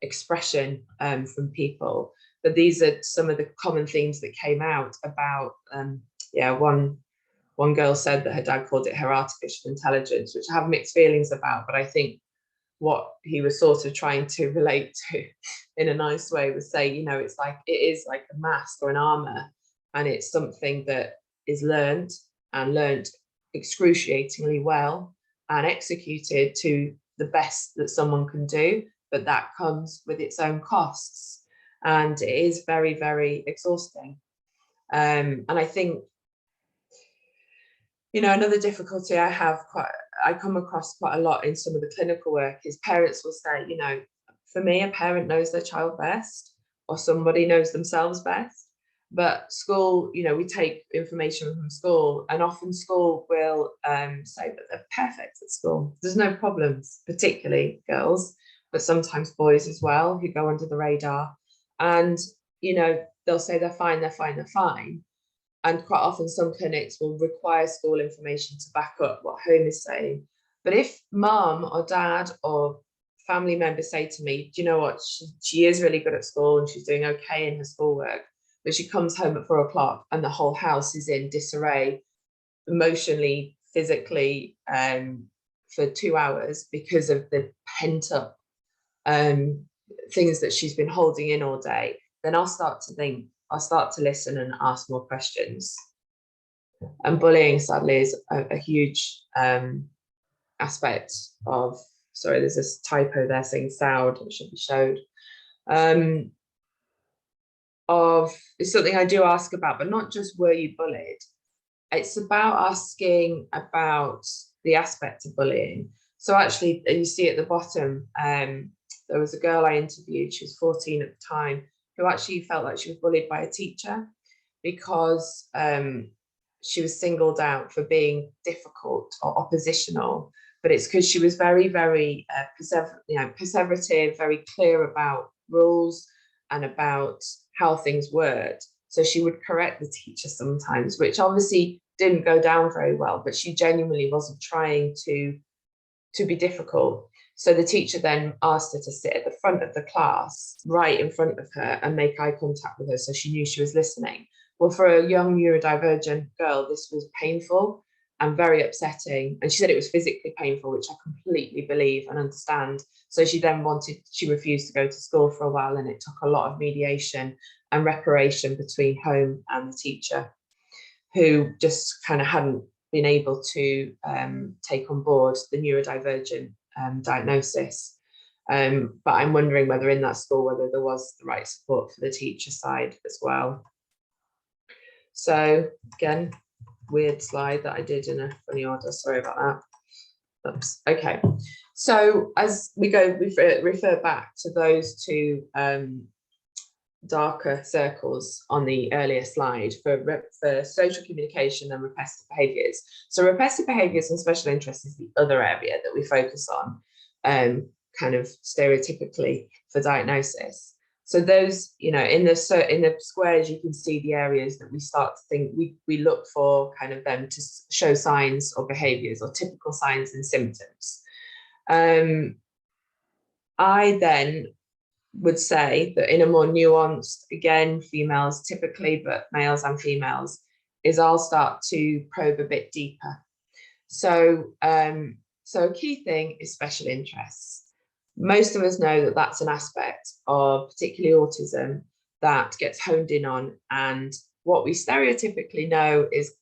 expression from people. But these are some of the common themes that came out about, one girl said that her dad called it her artificial intelligence, which I have mixed feelings about, but I think what he was sort of trying to relate to in a nice way was say, it is like a mask or an armor, and it's something that is learned excruciatingly well and executed to the best that someone can do, but that comes with its own costs, and it is very, very exhausting. And I think, you know, another difficulty I come across quite a lot in some of the clinical work is parents will say, you know, for me, a parent knows their child best, or somebody knows themselves best. But school, you know, we take information from school, and often school will say that they're perfect at school. There's no problems, particularly girls, but sometimes boys as well, who go under the radar. And, you know, they'll say they're fine, they're fine, they're fine. And quite often some clinics will require school information to back up what home is saying. But if mum or dad or family members say to me, do you know what, she is really good at school and she's doing okay in her schoolwork, but she comes home at 4 o'clock and the whole house is in disarray, emotionally, physically, for 2 hours because of the pent up things that she's been holding in all day, then I'll start to listen and ask more questions. And bullying, sadly, is a huge aspect of, sorry, there's this typo there saying sound, it should be showed. It's something I do ask about, but not just were you bullied? It's about asking about the aspect of bullying. So actually, you see at the bottom, there was a girl I interviewed, she was 14 at the time, who actually felt like she was bullied by a teacher because she was singled out for being difficult or oppositional. But it's because she was very, very perseverative, very clear about rules and about how things worked. So she would correct the teacher sometimes, which obviously didn't go down very well, but she genuinely wasn't trying to be difficult. So the teacher then asked her to sit at the front of the class, right in front of her, and make eye contact with her so she knew she was listening. Well, for a young neurodivergent girl, this was painful and very upsetting. And she said it was physically painful, which I completely believe and understand. So she refused to go to school for a while, and it took a lot of mediation and reparation between home and the teacher, who just kind of hadn't been able to take on board the neurodivergent diagnosis. But I'm wondering whether in that school, whether there was the right support for the teacher side as well. So again, weird slide that I did in a funny order, sorry about that. Oops, okay. So as we go, we refer back to those two darker circles on the earlier slide for social communication and repetitive behaviours. So repetitive behaviours and special interests is the other area that we focus on, kind of stereotypically for diagnosis. So those, you know, in the squares, you can see the areas that we start to think we look for kind of them to show signs or behaviours or typical signs and symptoms. I then would say that in a more nuanced, again, females typically, but males and females, is I'll start to probe a bit deeper. So, so a key thing is special interests. Most of us know that that's an aspect of particularly autism that gets honed in on. And what we stereotypically know is,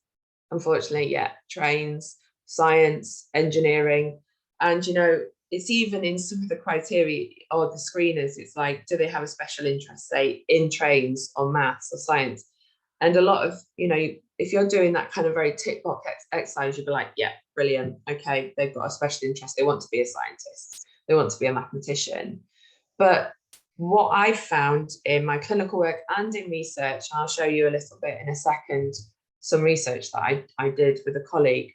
unfortunately, trains, science, engineering. And, you know, it's even in some of the criteria or the screeners, it's like, do they have a special interest, say, in trains or maths or science? And a lot of, you know, if you're doing that kind of very tick box exercise, you'll be like, yeah, brilliant. Okay, they've got a special interest. They want to be a scientist. They want to be a mathematician. But what I've found in my clinical work and in research, and I'll show you a little bit in a second, some research that I did with a colleague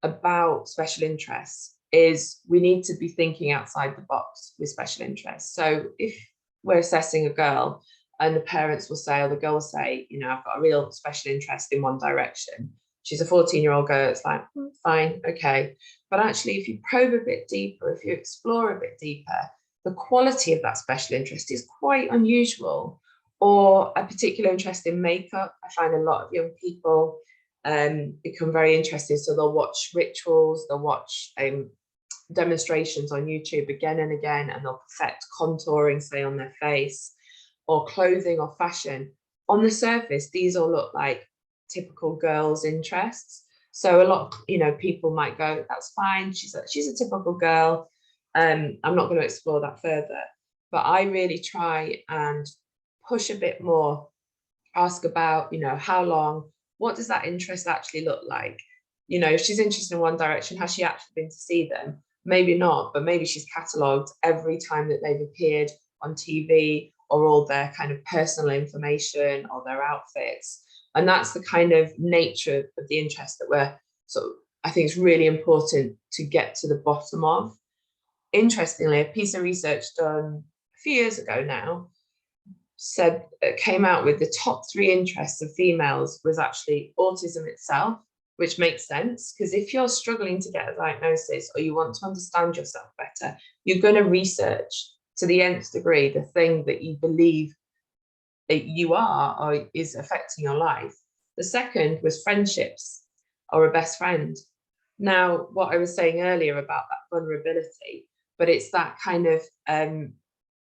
about special interests, is we need to be thinking outside the box with special interests. So if we're assessing a girl and the parents will say, or the girl will say, you know, I've got a real special interest in one direction. She's a 14-year-old girl, it's like, fine, okay. But actually, if you probe a bit deeper, if you explore a bit deeper, the quality of that special interest is quite unusual. Or a particular interest in makeup. I find a lot of young people become very interested. So they'll watch rituals, they'll watch demonstrations on YouTube again and again, and they'll perfect contouring, say, on their face, or clothing or fashion. On the surface, these all look like typical girls' interests. So a lot, you know, people might go, that's fine, she's a typical girl. I'm not going to explore that further. But I really try and push a bit more ask about, you know, how long, what does that interest actually look like? You know, if she's interested in one direction, has she actually been to see them? Maybe not, but maybe she's catalogued every time that they've appeared on TV, or all their kind of personal information or their outfits. And that's the kind of nature of the interest that we're sort of, I think it's really important to get to the bottom of. Interestingly, a piece of research done a few years ago now came out with the top 3 interests of females was actually autism itself, which makes sense, because if you're struggling to get a diagnosis or you want to understand yourself better, you're going to research to the nth degree the thing that you believe that you are or is affecting your life. The second was friendships or a best friend. Now, what I was saying earlier about that vulnerability, but it's that kind of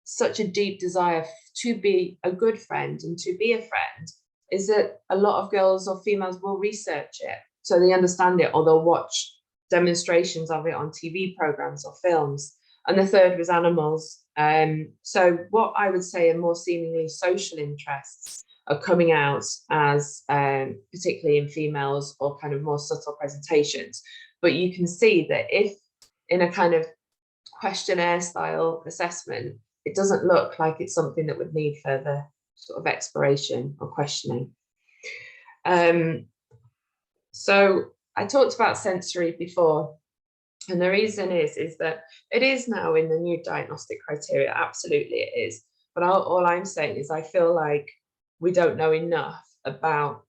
such a deep desire to be a good friend and to be a friend, is that a lot of girls or females will research it so they understand it, or they'll watch demonstrations of it on TV programs or films. And the third was animals. So what I would say are more seemingly social interests are coming out as particularly in females, or kind of more subtle presentations. But you can see that if in a kind of questionnaire style assessment, it doesn't look like it's something that would need further sort of exploration or questioning. So I talked about sensory before, and the reason is that it is now in the new diagnostic criteria, absolutely it is. But all I'm saying is I feel like we don't know enough about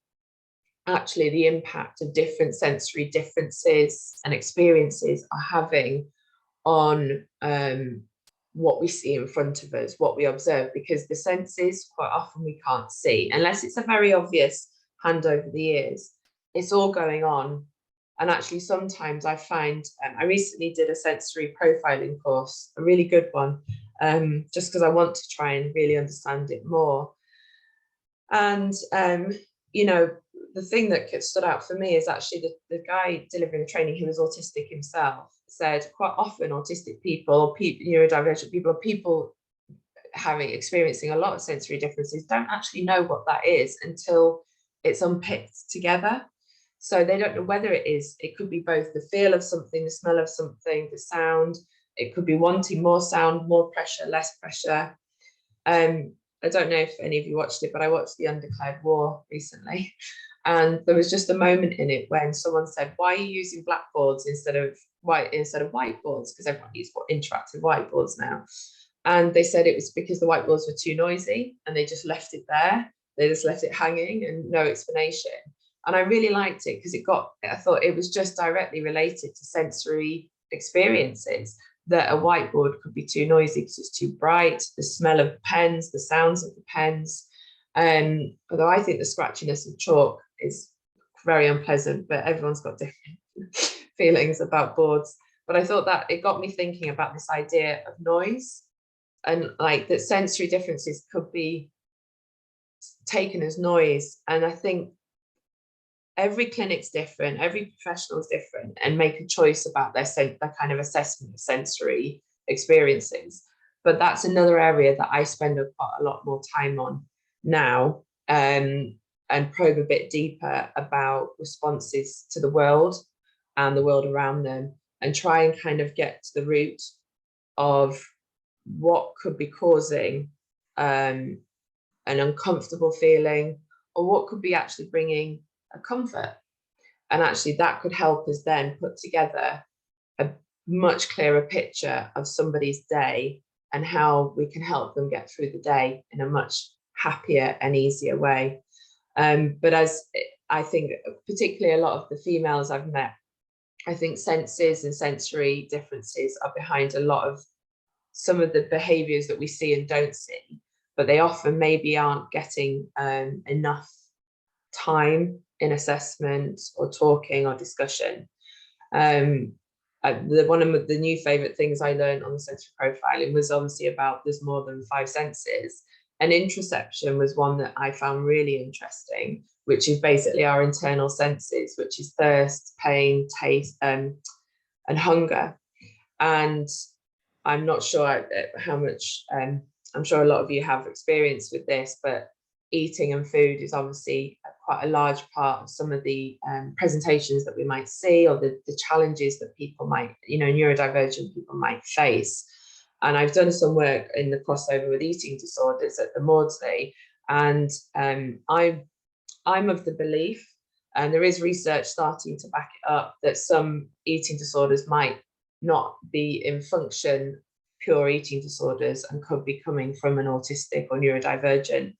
actually the impact of different sensory differences and experiences are having on what we see in front of us, what we observe, because the senses quite often we can't see, unless it's a very obvious hand over the ears. It's all going on. And actually sometimes I find, I recently did a sensory profiling course, a really good one, just because I want to try and really understand it more. And, you know, the thing that stood out for me is actually the guy delivering the training, who was autistic himself, said quite often autistic people, neurodivergent people, or people experiencing a lot of sensory differences don't actually know what that is until it's unpicked together. So they don't know whether it could be both the feel of something, the smell of something, the sound. It could be wanting more sound, more pressure, less pressure. I don't know if any of you watched it, but I watched The Undeclared War recently. And there was just a moment in it when someone said, why are you using blackboards instead of whiteboards? Because everyone uses interactive whiteboards now. And they said it was because the whiteboards were too noisy and they just left it there. They just left it hanging and no explanation. And I really liked it because I thought it was just directly related to sensory experiences, that a whiteboard could be too noisy because it's too bright, the smell of pens, the sounds of the pens. Although I think the scratchiness of chalk is very unpleasant, but everyone's got different feelings about boards. But I thought that it got me thinking about this idea of noise, and like that sensory differences could be taken as noise. And I think every clinic's different, every professional is different, and make a choice about their kind of assessment of sensory experiences. But that's another area that I spend quite a lot more time on now, and probe a bit deeper about responses to the world and the world around them, and try and kind of get to the root of what could be causing an uncomfortable feeling, or what could be actually bringing a comfort. And actually that could help us then put together a much clearer picture of somebody's day and how we can help them get through the day in a much happier and easier way. But as I think, particularly a lot of the females I've met, I think senses and sensory differences are behind a lot of some of the behaviours that we see and don't see, but they often maybe aren't getting enough time in assessment or talking or discussion. One of the new favourite things I learned on the sensory profiling was obviously about there's more than 5 senses. And interoception was one that I found really interesting, which is basically our internal senses, which is thirst, pain, taste, and hunger. And I'm not sure how much, I'm sure a lot of you have experience with this, but eating and food is obviously quite a large part of some of the presentations that we might see, or the challenges that people might, neurodivergent people might face. And I've done some work in the crossover with eating disorders at the Maudsley, and I'm of the belief, and there is research starting to back it up, that some eating disorders might not be in function pure eating disorders and could be coming from an autistic or neurodivergent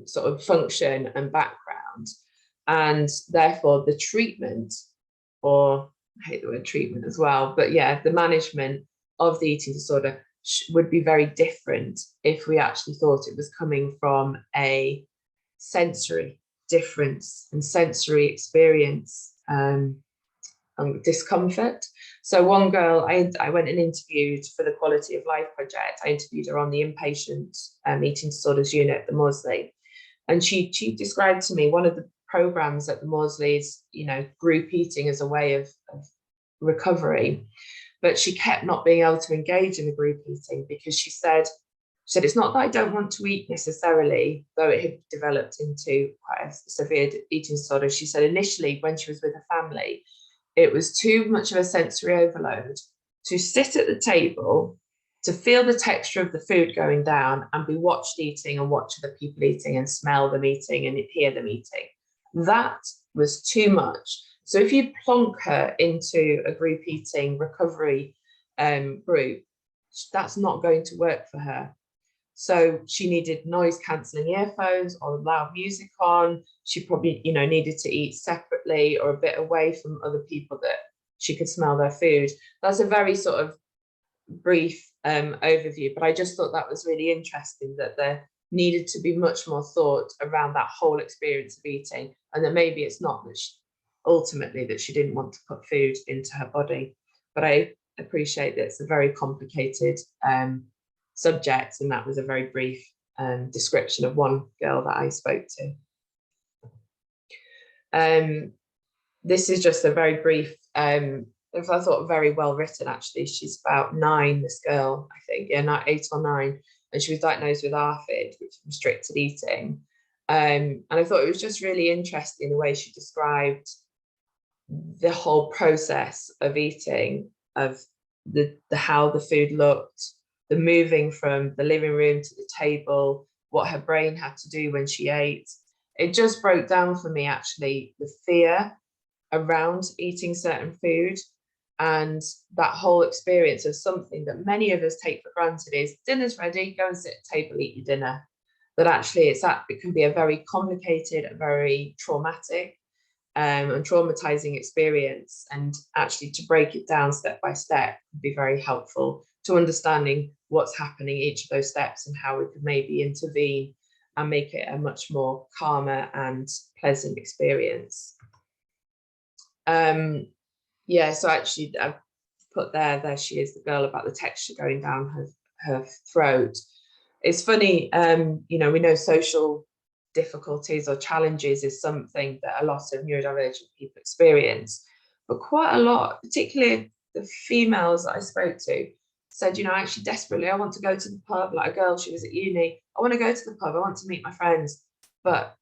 sort of function and background, and therefore the treatment, or I hate the word treatment as well, but yeah, the management of the eating disorder would be very different if we actually thought it was coming from a sensory difference and sensory experience discomfort. So one girl I went and interviewed for the Quality of Life project. I interviewed her on the inpatient eating disorders unit at the Maudsley, and she described to me one of the programs at the Mausley's, group eating as a way of recovery, but she kept not being able to engage in the group eating because she said it's not that I don't want to eat necessarily, though it had developed into quite a severe eating disorder. She said initially when she was with her family, it was too much of a sensory overload to sit at the table, to feel the texture of the food going down and be watched eating and watch other people eating and smell them eating and hear them eating. That was too much. So if you plonk her into a group eating recovery group, that's not going to work for her. So she needed noise cancelling earphones or loud music on. She probably, needed to eat separately or a bit away from other people that she could smell their food. That's a very sort of brief overview, but I just thought that was really interesting, that there needed to be much more thought around that whole experience of eating, and that maybe it's not that ultimately that she didn't want to put food into her body. But I appreciate that it's a very complicated subject, and that was a very brief description of one girl that I spoke to. This is just a very brief, I thought very well written actually. She's about 9, this girl, I think, yeah, 8 or 9, and she was diagnosed with ARFID, which is restricted eating. And I thought it was just really interesting the way she described the whole process of eating, of the how the food looked, the moving from the living room to the table, what her brain had to do when she ate. It just broke down for me, actually, the fear around eating certain food, and that whole experience of something that many of us take for granted is dinner's ready, go and sit at the table, eat your dinner. But actually it can be a very complicated, a very traumatic and traumatizing experience. And actually to break it down step by step would be very helpful to understanding what's happening each of those steps and how we could maybe intervene and make it a much more calmer and pleasant experience. Yeah, so actually I've put there she is, the girl about the texture going down her throat. It's funny, we know social difficulties or challenges is something that a lot of neurodivergent people experience, but quite a lot, particularly the females that I spoke to, said, actually desperately, I want to go to the pub. Like a girl, she was at uni, I want to go to the pub, I want to meet my friends, but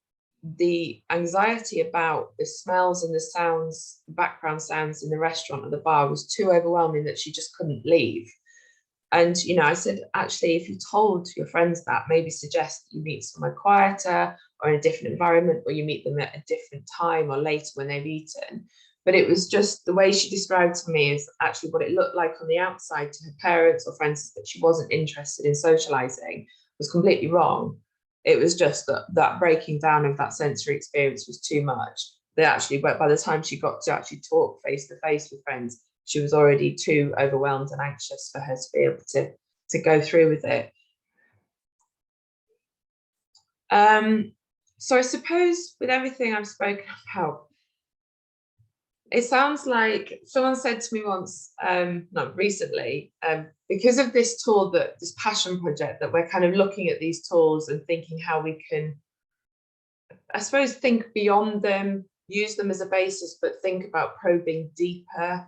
the anxiety about the smells and the sounds, the background sounds in the restaurant or the bar was too overwhelming that she just couldn't leave. And, I said, actually, if you told your friends that, maybe suggest you meet somewhere quieter or in a different environment, or you meet them at a different time or later when they've eaten. But it was just the way she described to me is actually what it looked like on the outside to her parents or friends, that she wasn't interested in socializing, was completely wrong. It was just that breaking down of that sensory experience was too much. That actually, by the time she got to actually talk face to face with friends, she was already too overwhelmed and anxious for her to be able to go through with it. So I suppose with everything I've spoken about, it sounds like someone said to me once, not recently, because of this tool, this passion project, that we're kind of looking at these tools and thinking how we can, I suppose, think beyond them, use them as a basis, but think about probing deeper,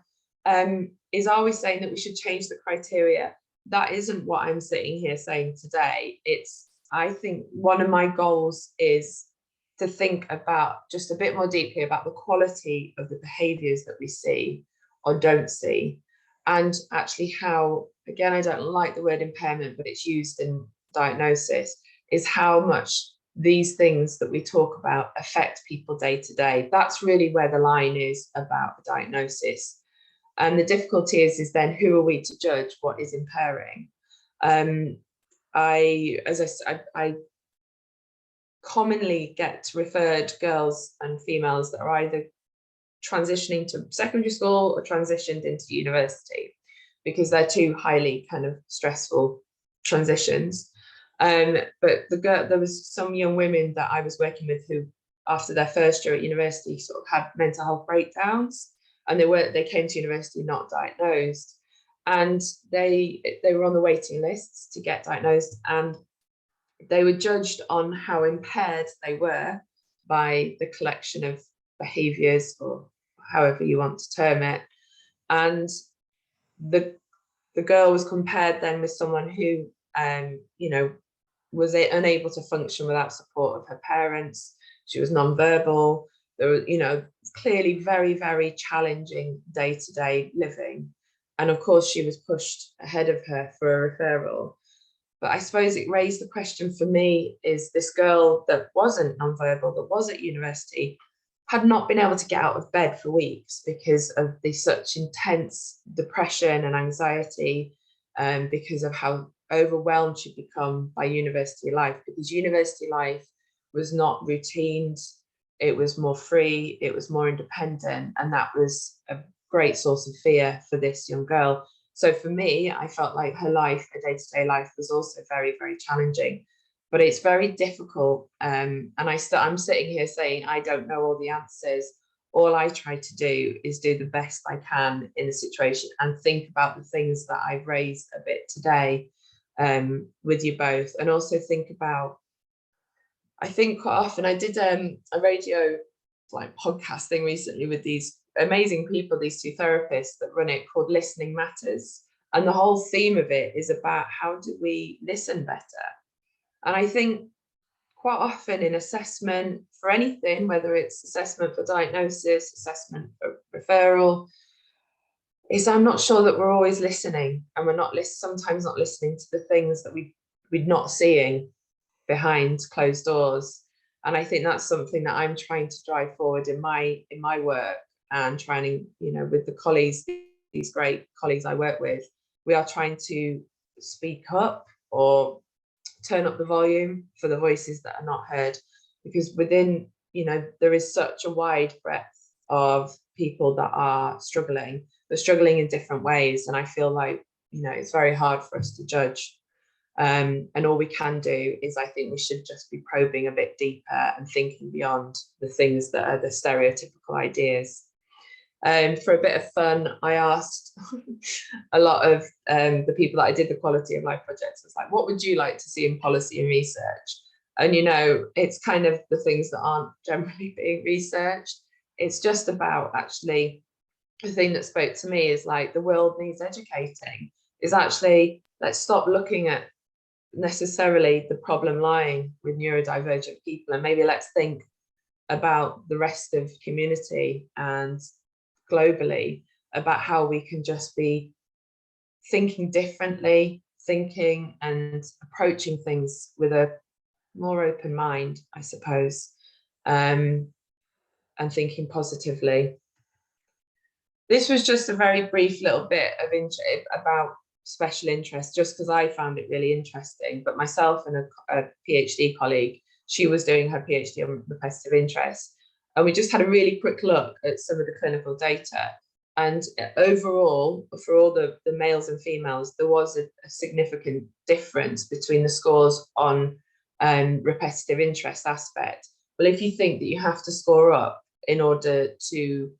is always saying that we should change the criteria. that isn't what I'm sitting here saying today. I think one of my goals is to think about just a bit more deeply about the quality of the behaviours that we see or don't see, and actually how, again, I don't like the word impairment, but it's used in diagnosis, is how much these things that we talk about affect people day to day. That's really where the line is about the diagnosis. And the difficulty is then who are we to judge what is impairing? As I said, I commonly get referred girls and females that are either transitioning to secondary school or transitioned into university, because they're two highly kind of stressful transitions. But there was some young women that I was working with who, after their first year at university, sort of had mental health breakdowns, and they came to university not diagnosed, and they were on the waiting lists to get diagnosed, and they were judged on how impaired they were by the collection of behaviours, or however you want to term it. And the girl was compared then with someone who was unable to function without support of her parents. She was nonverbal. There were, clearly very, very challenging day-to-day living. And of course, she was pushed ahead of her for a referral. But I suppose it raised the question for me, is this girl that wasn't nonverbal, that was at university, had not been able to get out of bed for weeks because of such intense depression and anxiety, because of how overwhelmed she'd become by university life, because university life was not routined, it was more free, it was more independent, and that was a great source of fear for this young girl. So for me, I felt like her life, her day-to-day life, was also very, very challenging. But it's very difficult, and I'm sitting here saying I don't know all the answers. All I try to do is do the best I can in the situation and think about the things that I've raised a bit today with you both, and also think about, I think quite often I did a radio podcast thing recently with these amazing people, these two therapists that run it, called Listening Matters, and the whole theme of it is about how do we listen better. And I think quite often in assessment for anything, whether it's assessment for diagnosis, assessment for referral, is I'm not sure that we're always listening, and we're sometimes not listening to the things that we're not seeing behind closed doors. And I think that's something that I'm trying to drive forward in my work, and trying to, with the colleagues, these great colleagues I work with, we are trying to speak up or turn up the volume for the voices that are not heard, because within, there is such a wide breadth of people that are struggling. They're struggling in different ways, and I feel like, it's very hard for us to judge. And all we can do is, I think we should just be probing a bit deeper and thinking beyond the things that are the stereotypical ideas. For a bit of fun, I asked a lot of the people that I did the quality of life projects, was like, what would you like to see in policy and research? And, it's kind of the things that aren't generally being researched. It's just about, actually, the thing that spoke to me is like, the world needs educating, is actually, let's stop looking at necessarily the problem lying with neurodivergent people, and maybe let's think about the rest of community and globally about how we can just be thinking differently, thinking and approaching things with a more open mind, I suppose, and thinking positively. This was just a very brief little bit of about special interest, just because I found it really interesting. But myself and a PhD colleague, she was doing her PhD on repetitive interest, and we just had a really quick look at some of the clinical data. And overall, for all the males and females, there was a significant difference between the scores on repetitive interest aspect. Well, if you think that you have to score up in order to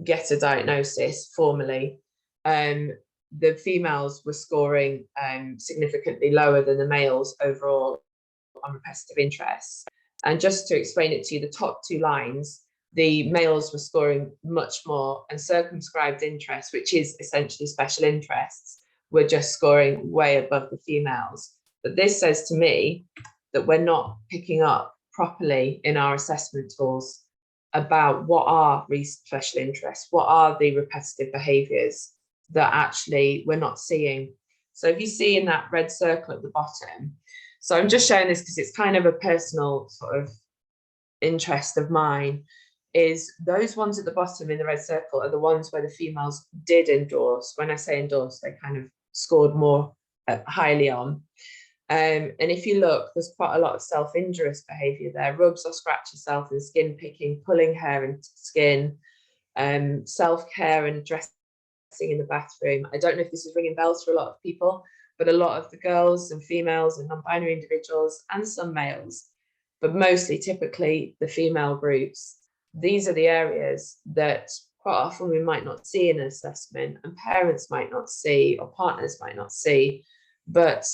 get a diagnosis formally, the females were scoring significantly lower than the males overall on repetitive interest. And just to explain it to you, the top two lines, the males were scoring much more, and circumscribed interest, which is essentially special interests, we're just scoring way above the females. But this says to me that we're not picking up properly in our assessment tools about what are special interests, what are the repetitive behaviours that actually we're not seeing. So if you see in that red circle at the bottom, so I'm just showing this because it's kind of a personal sort of interest of mine, is those ones at the bottom in the red circle are the ones where the females did endorse. When I say endorse, they kind of scored more highly on. And if you look, there's quite a lot of self-injurious behaviour there. Rubs or scratch yourself and skin picking, pulling hair and skin, self-care and dressing in the bathroom. I don't know if this is ringing bells for a lot of people, but a lot of the girls and females and non-binary individuals and some males, but mostly typically the female groups, these are the areas that quite often we might not see in an assessment, and parents might not see, or partners might not see. But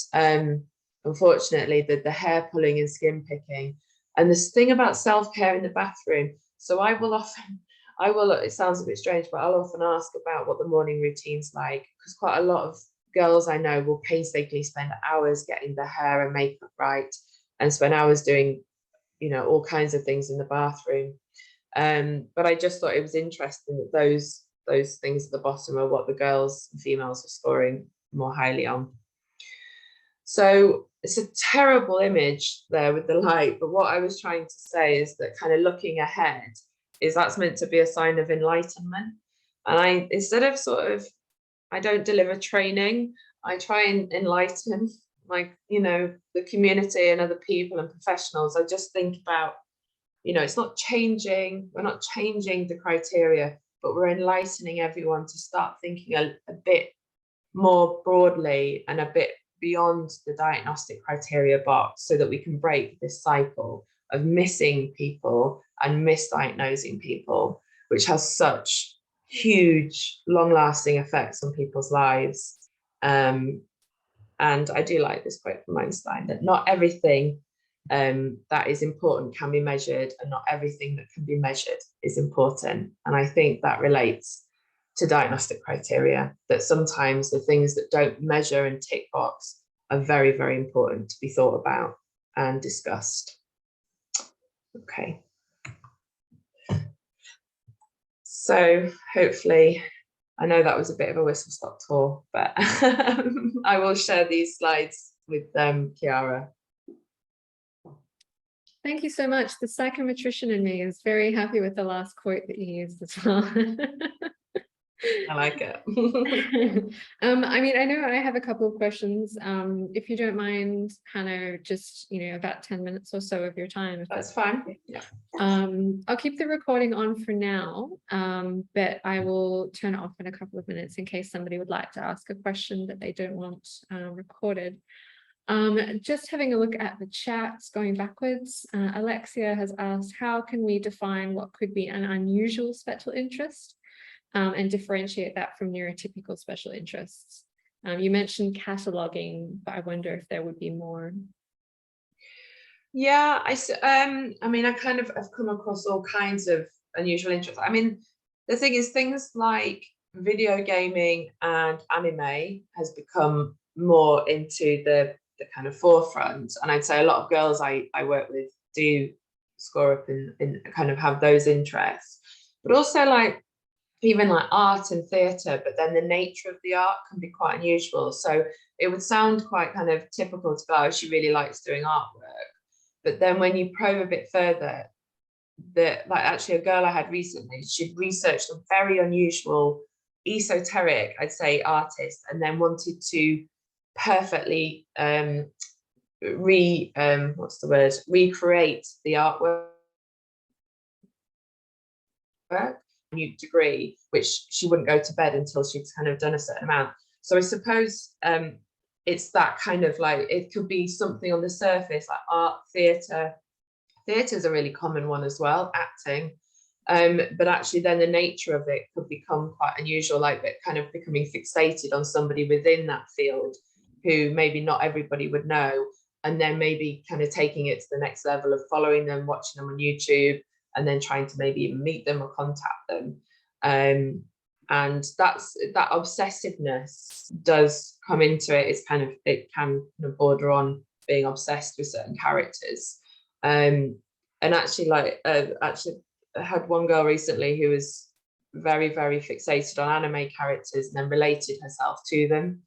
unfortunately, the hair pulling and skin picking, and this thing about self-care in the bathroom. So I will, it sounds a bit strange, but I'll often ask about what the morning routine's like, because quite a lot of girls I know will painstakingly spend hours getting their hair and makeup right, and spend hours doing, you know, all kinds of things in the bathroom. But I just thought it was interesting that those things at the bottom are what the girls and females are scoring more highly on. So it's a terrible image there with the light, but what I was trying to say is that kind of looking ahead is that's meant to be a sign of enlightenment. And instead of I don't deliver training, I try and enlighten the community and other people and professionals. I just think about, it's not changing, we're not changing the criteria, but we're enlightening everyone to start thinking a bit more broadly and a bit beyond the diagnostic criteria box, so that we can break this cycle of missing people and misdiagnosing people, which has such huge, long-lasting effects on people's lives. And I do like this quote from Einstein, that not everything that is important can be measured, and not everything that can be measured is important. And I think that relates to diagnostic criteria, that sometimes the things that don't measure and tick box are very, very important to be thought about and discussed. Okay. So hopefully, I know that was a bit of a whistle-stop tour, but I will share these slides with Chiara. Thank you so much. The psychometrician in me is very happy with the last quote that you used as well. I like it. I mean, I know I have a couple of questions. If you don't mind, Hannah, just, about 10 minutes or so of your time. That's fine. Yeah. I'll keep the recording on for now, but I will turn it off in a couple of minutes in case somebody would like to ask a question that they don't want recorded. Just having a look at the chats going backwards, Alexia has asked, how can we define what could be an unusual special interest and differentiate that from neurotypical special interests? You mentioned cataloging, but I wonder if there would be more. Yeah, I mean, I kind of have come across all kinds of unusual interests. I mean, the thing is, things like video gaming and anime has become more into the kind of forefront, and I'd say a lot of girls I work with do score up in kind of have those interests, but also even like art and theatre, but then the nature of the art can be quite unusual. So it would sound quite kind of typical to go, oh, she really likes doing artwork. But then when you probe a bit further, actually a girl I had recently, she'd researched a very unusual, esoteric, I'd say, artist, and then wanted to perfectly recreate the artwork new degree, which she wouldn't go to bed until she'd kind of done a certain amount. So I suppose it's that kind of it could be something on the surface like art, theatre. Theatre is a really common one as well, acting. But actually then the nature of it could become quite unusual, like it kind of becoming fixated on somebody within that field who maybe not everybody would know, and then maybe kind of taking it to the next level of following them, watching them on YouTube, and then trying to maybe even meet them or contact them. And And that obsessiveness does come into it. It's kind of, it can border on being obsessed with certain characters. And actually, like, actually, I had one girl recently who was very, very fixated on anime characters and then related herself to them.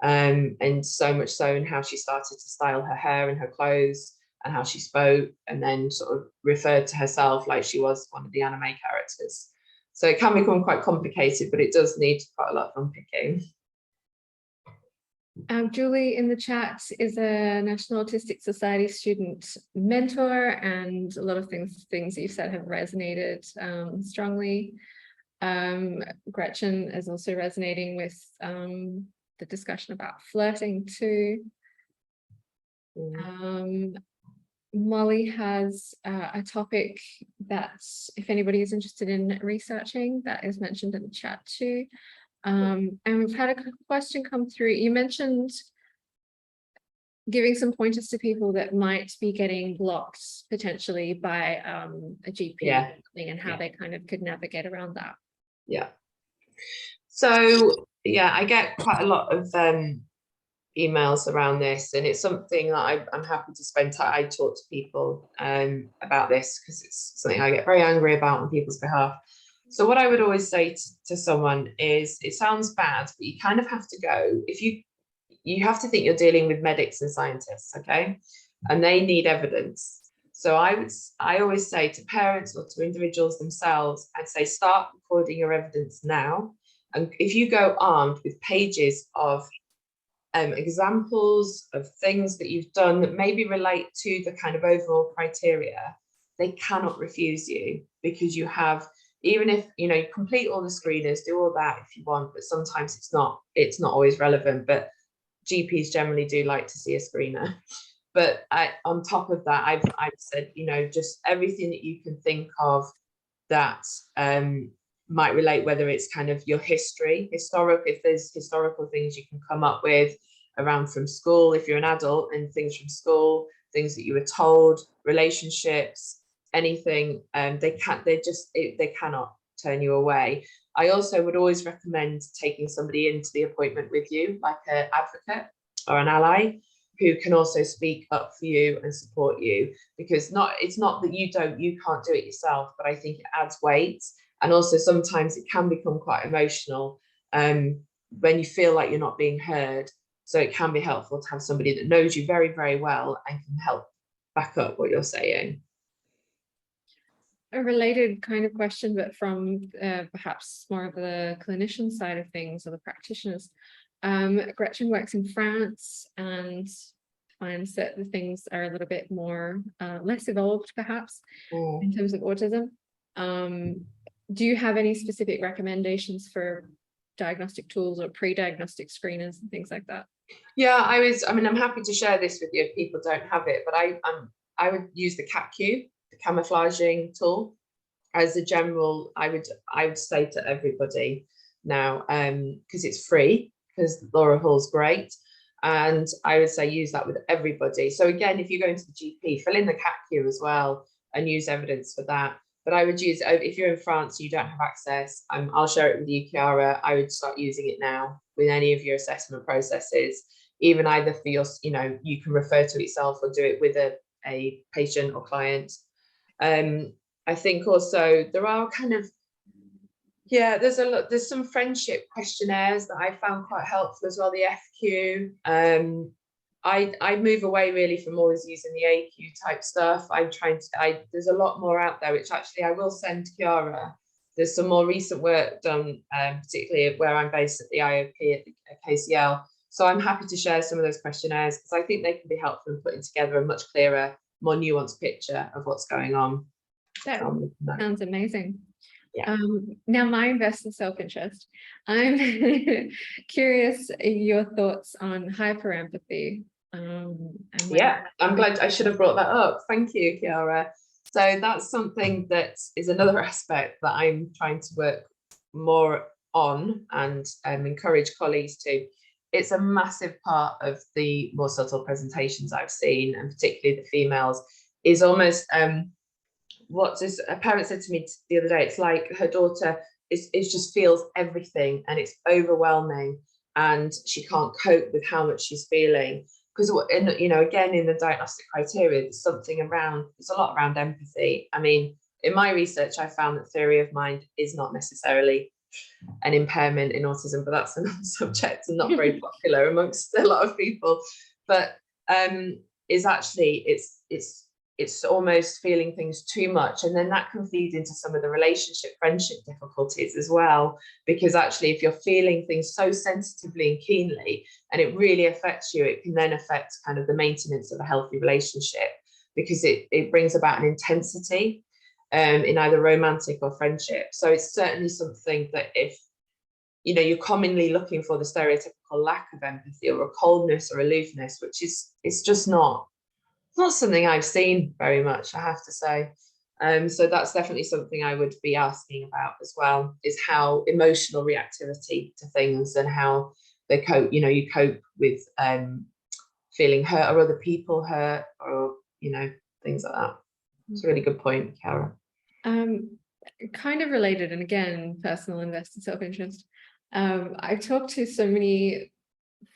And so much so in how she started to style her hair and her clothes and how she spoke, and then sort of referred to herself like she was one of the anime characters. So it can become quite complicated, but it does need quite a lot of unpicking. Julie in the chat is a National Autistic Society student mentor, and a lot of things you've said have resonated strongly. Gretchen is also resonating with the discussion about flirting too. Molly has a topic that, if anybody is interested in researching, that is mentioned in the chat too. And we've had a question come through. You mentioned giving some pointers to people that might be getting blocked potentially by a GP, and how they kind of could navigate around that. Yeah. So yeah, I get quite a lot of emails around this, and it's something that I'm happy to spend time. I talk to people about this because it's something I get very angry about on people's behalf. So what I would always say to someone is, it sounds bad, but you kind of have to go, if you have to think you're dealing with medics and scientists, okay, and they need evidence. So I always say to parents or to individuals themselves, I'd say start recording your evidence now. And if you go armed with pages of examples of things that you've done that maybe relate to the kind of overall criteria, they cannot refuse you, because you have, even if you complete all the screeners, do all that if you want, but sometimes it's not always relevant. But GPs generally do like to see a screener. But on top of that, I've said, just everything that you can think of that might relate, whether it's kind of your historical, if there's historical things you can come up with around from school, if you're an adult, and things from school, things that you were told, relationships, anything, they cannot turn you away. I also would always recommend taking somebody into the appointment with you, like an advocate or an ally, who can also speak up for you and support you, because it's not that you can't do it yourself, but I think it adds weight. And also sometimes it can become quite emotional when you feel like you're not being heard. So it can be helpful to have somebody that knows you very, very well and can help back up what you're saying. A related kind of question, but from perhaps more of the clinician side of things, or the practitioners. Gretchen works in France and finds that the things are a little bit more less evolved, perhaps, in terms of autism. Do you have any specific recommendations for diagnostic tools or pre-diagnostic screeners and things like that? Yeah, I'm happy to share this with you if people don't have it, but I would use the CapQ, the camouflaging tool, as a general. I would say to everybody now, because it's free, because Laura Hall's great, and I would say use that with everybody. So again, if you go into the GP, fill in the CapQ as well and use evidence for that. But I would use, if you're in France, you don't have access, I'll share it with you, Chiara. I would start using it now with any of your assessment processes, even either for your, you can refer to it yourself or do it with a patient or client. I think also there are kind of, there's some friendship questionnaires that I found quite helpful as well, the FQ. I move away really from always using the AQ type stuff. There's a lot more out there, which actually I will send to Chiara. There's some more recent work done, particularly where I'm based at the IOP at KCL. So I'm happy to share some of those questionnaires, because I think they can be helpful in putting together a much clearer, more nuanced picture of what's going on. That sounds amazing. Yeah. Now, my investor self-interest, I'm curious your thoughts on hyperempathy. Yeah, I'm glad. I should have brought that up. Thank you, Chiara. So that's something that is another aspect that I'm trying to work more on and encourage colleagues to. It's a massive part of the more subtle presentations I've seen, and particularly the females, is almost a parent said to me the other day, it's like her daughter it just feels everything, and it's overwhelming, and she can't cope with how much she's feeling. Because, you know, again, in the diagnostic criteria, there's a lot around empathy. I mean, in my research, I found that theory of mind is not necessarily an impairment in autism, but that's another subject and not very popular amongst a lot of people. But is actually it's almost feeling things too much, and then that can feed into some of the friendship difficulties as well, because actually if you're feeling things so sensitively and keenly and it really affects you, it can then affect kind of the maintenance of a healthy relationship, because it brings about an intensity in either romantic or friendship. So it's certainly something that, if you know, you're commonly looking for the stereotypical lack of empathy or a coldness or aloofness, which it's just not something I've seen very much, I have to say. So that's definitely something I would be asking about as well, is how emotional reactivity to things and how they cope, you know, you cope with feeling hurt or other people hurt, or, you know, things like that. It's a really good point, Cara. Kind of related, and again, personal invested self-interest. I've talked to so many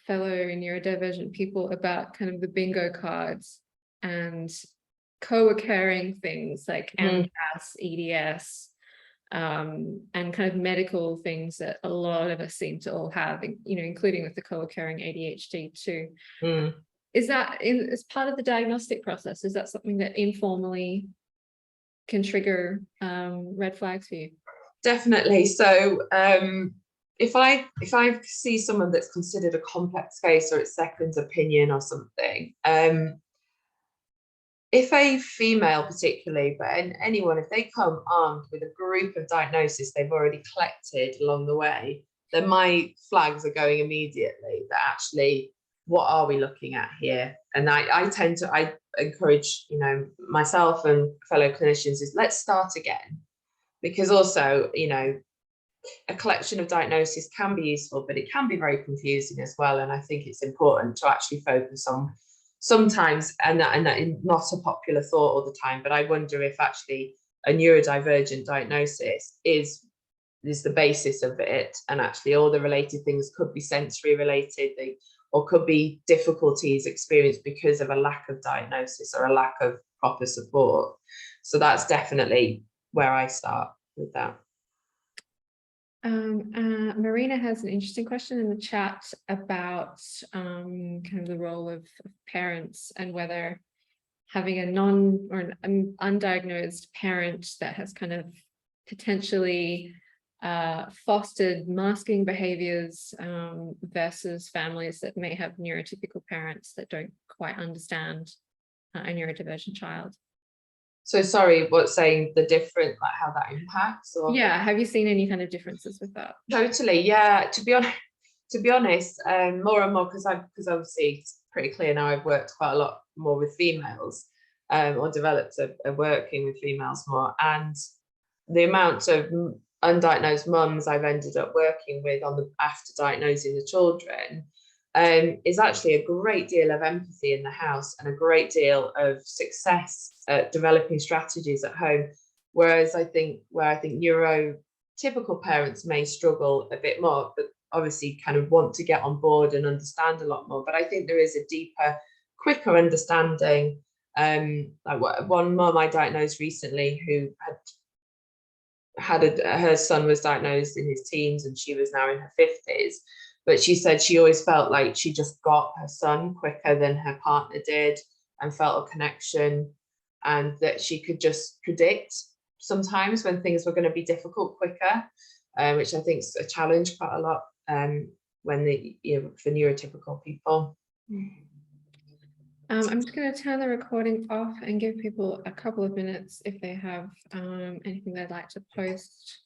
fellow neurodivergent people about kind of the bingo cards and co-occurring things like MCAS, EDS, and kind of medical things that a lot of us seem to all have, you know, including with the co-occurring ADHD too. Is that as part of the diagnostic process? Is that something that informally can trigger red flags for you? Definitely. So if I see someone that's considered a complex case, or it's second opinion or something, if a female particularly, but anyone, if they come armed with a group of diagnoses they've already collected along the way, then my flags are going immediately, that actually, what are we looking at here? And I encourage, you know, myself and fellow clinicians, is let's start again, because also, you know, a collection of diagnoses can be useful, but it can be very confusing as well. And I think it's important to actually focus on sometimes, and that not a popular thought all the time, but I wonder if actually a neurodivergent diagnosis is the basis of it, and actually all the related things could be sensory related, or could be difficulties experienced because of a lack of diagnosis or a lack of proper support. So that's definitely where I start with that. Marina has an interesting question in the chat about kind of the role of parents, and whether having an undiagnosed parent that has kind of potentially fostered masking behaviors versus families that may have neurotypical parents that don't quite understand a neurodivergent child. So sorry, what's saying the different, like how that impacts? Or yeah, have you seen any kind of differences with that? Totally, yeah. To be honest, more and more, because obviously it's pretty clear now, I've worked quite a lot more with females, or developed a working with females more, and the amount of undiagnosed mums I've ended up working with after diagnosing the children is actually a great deal of empathy in the house and a great deal of success at developing strategies at home. Whereas I think neurotypical parents may struggle a bit more, but obviously kind of want to get on board and understand a lot more. But I think there is a deeper, quicker understanding. Like one mum I diagnosed recently, who her son was diagnosed in his teens and she was now in her 50s. But she said she always felt like she just got her son quicker than her partner did, and felt a connection, and that she could just predict sometimes when things were going to be difficult quicker, which I think is a challenge quite a lot for neurotypical people. I'm just going to turn the recording off and give people a couple of minutes if they have anything they'd like to post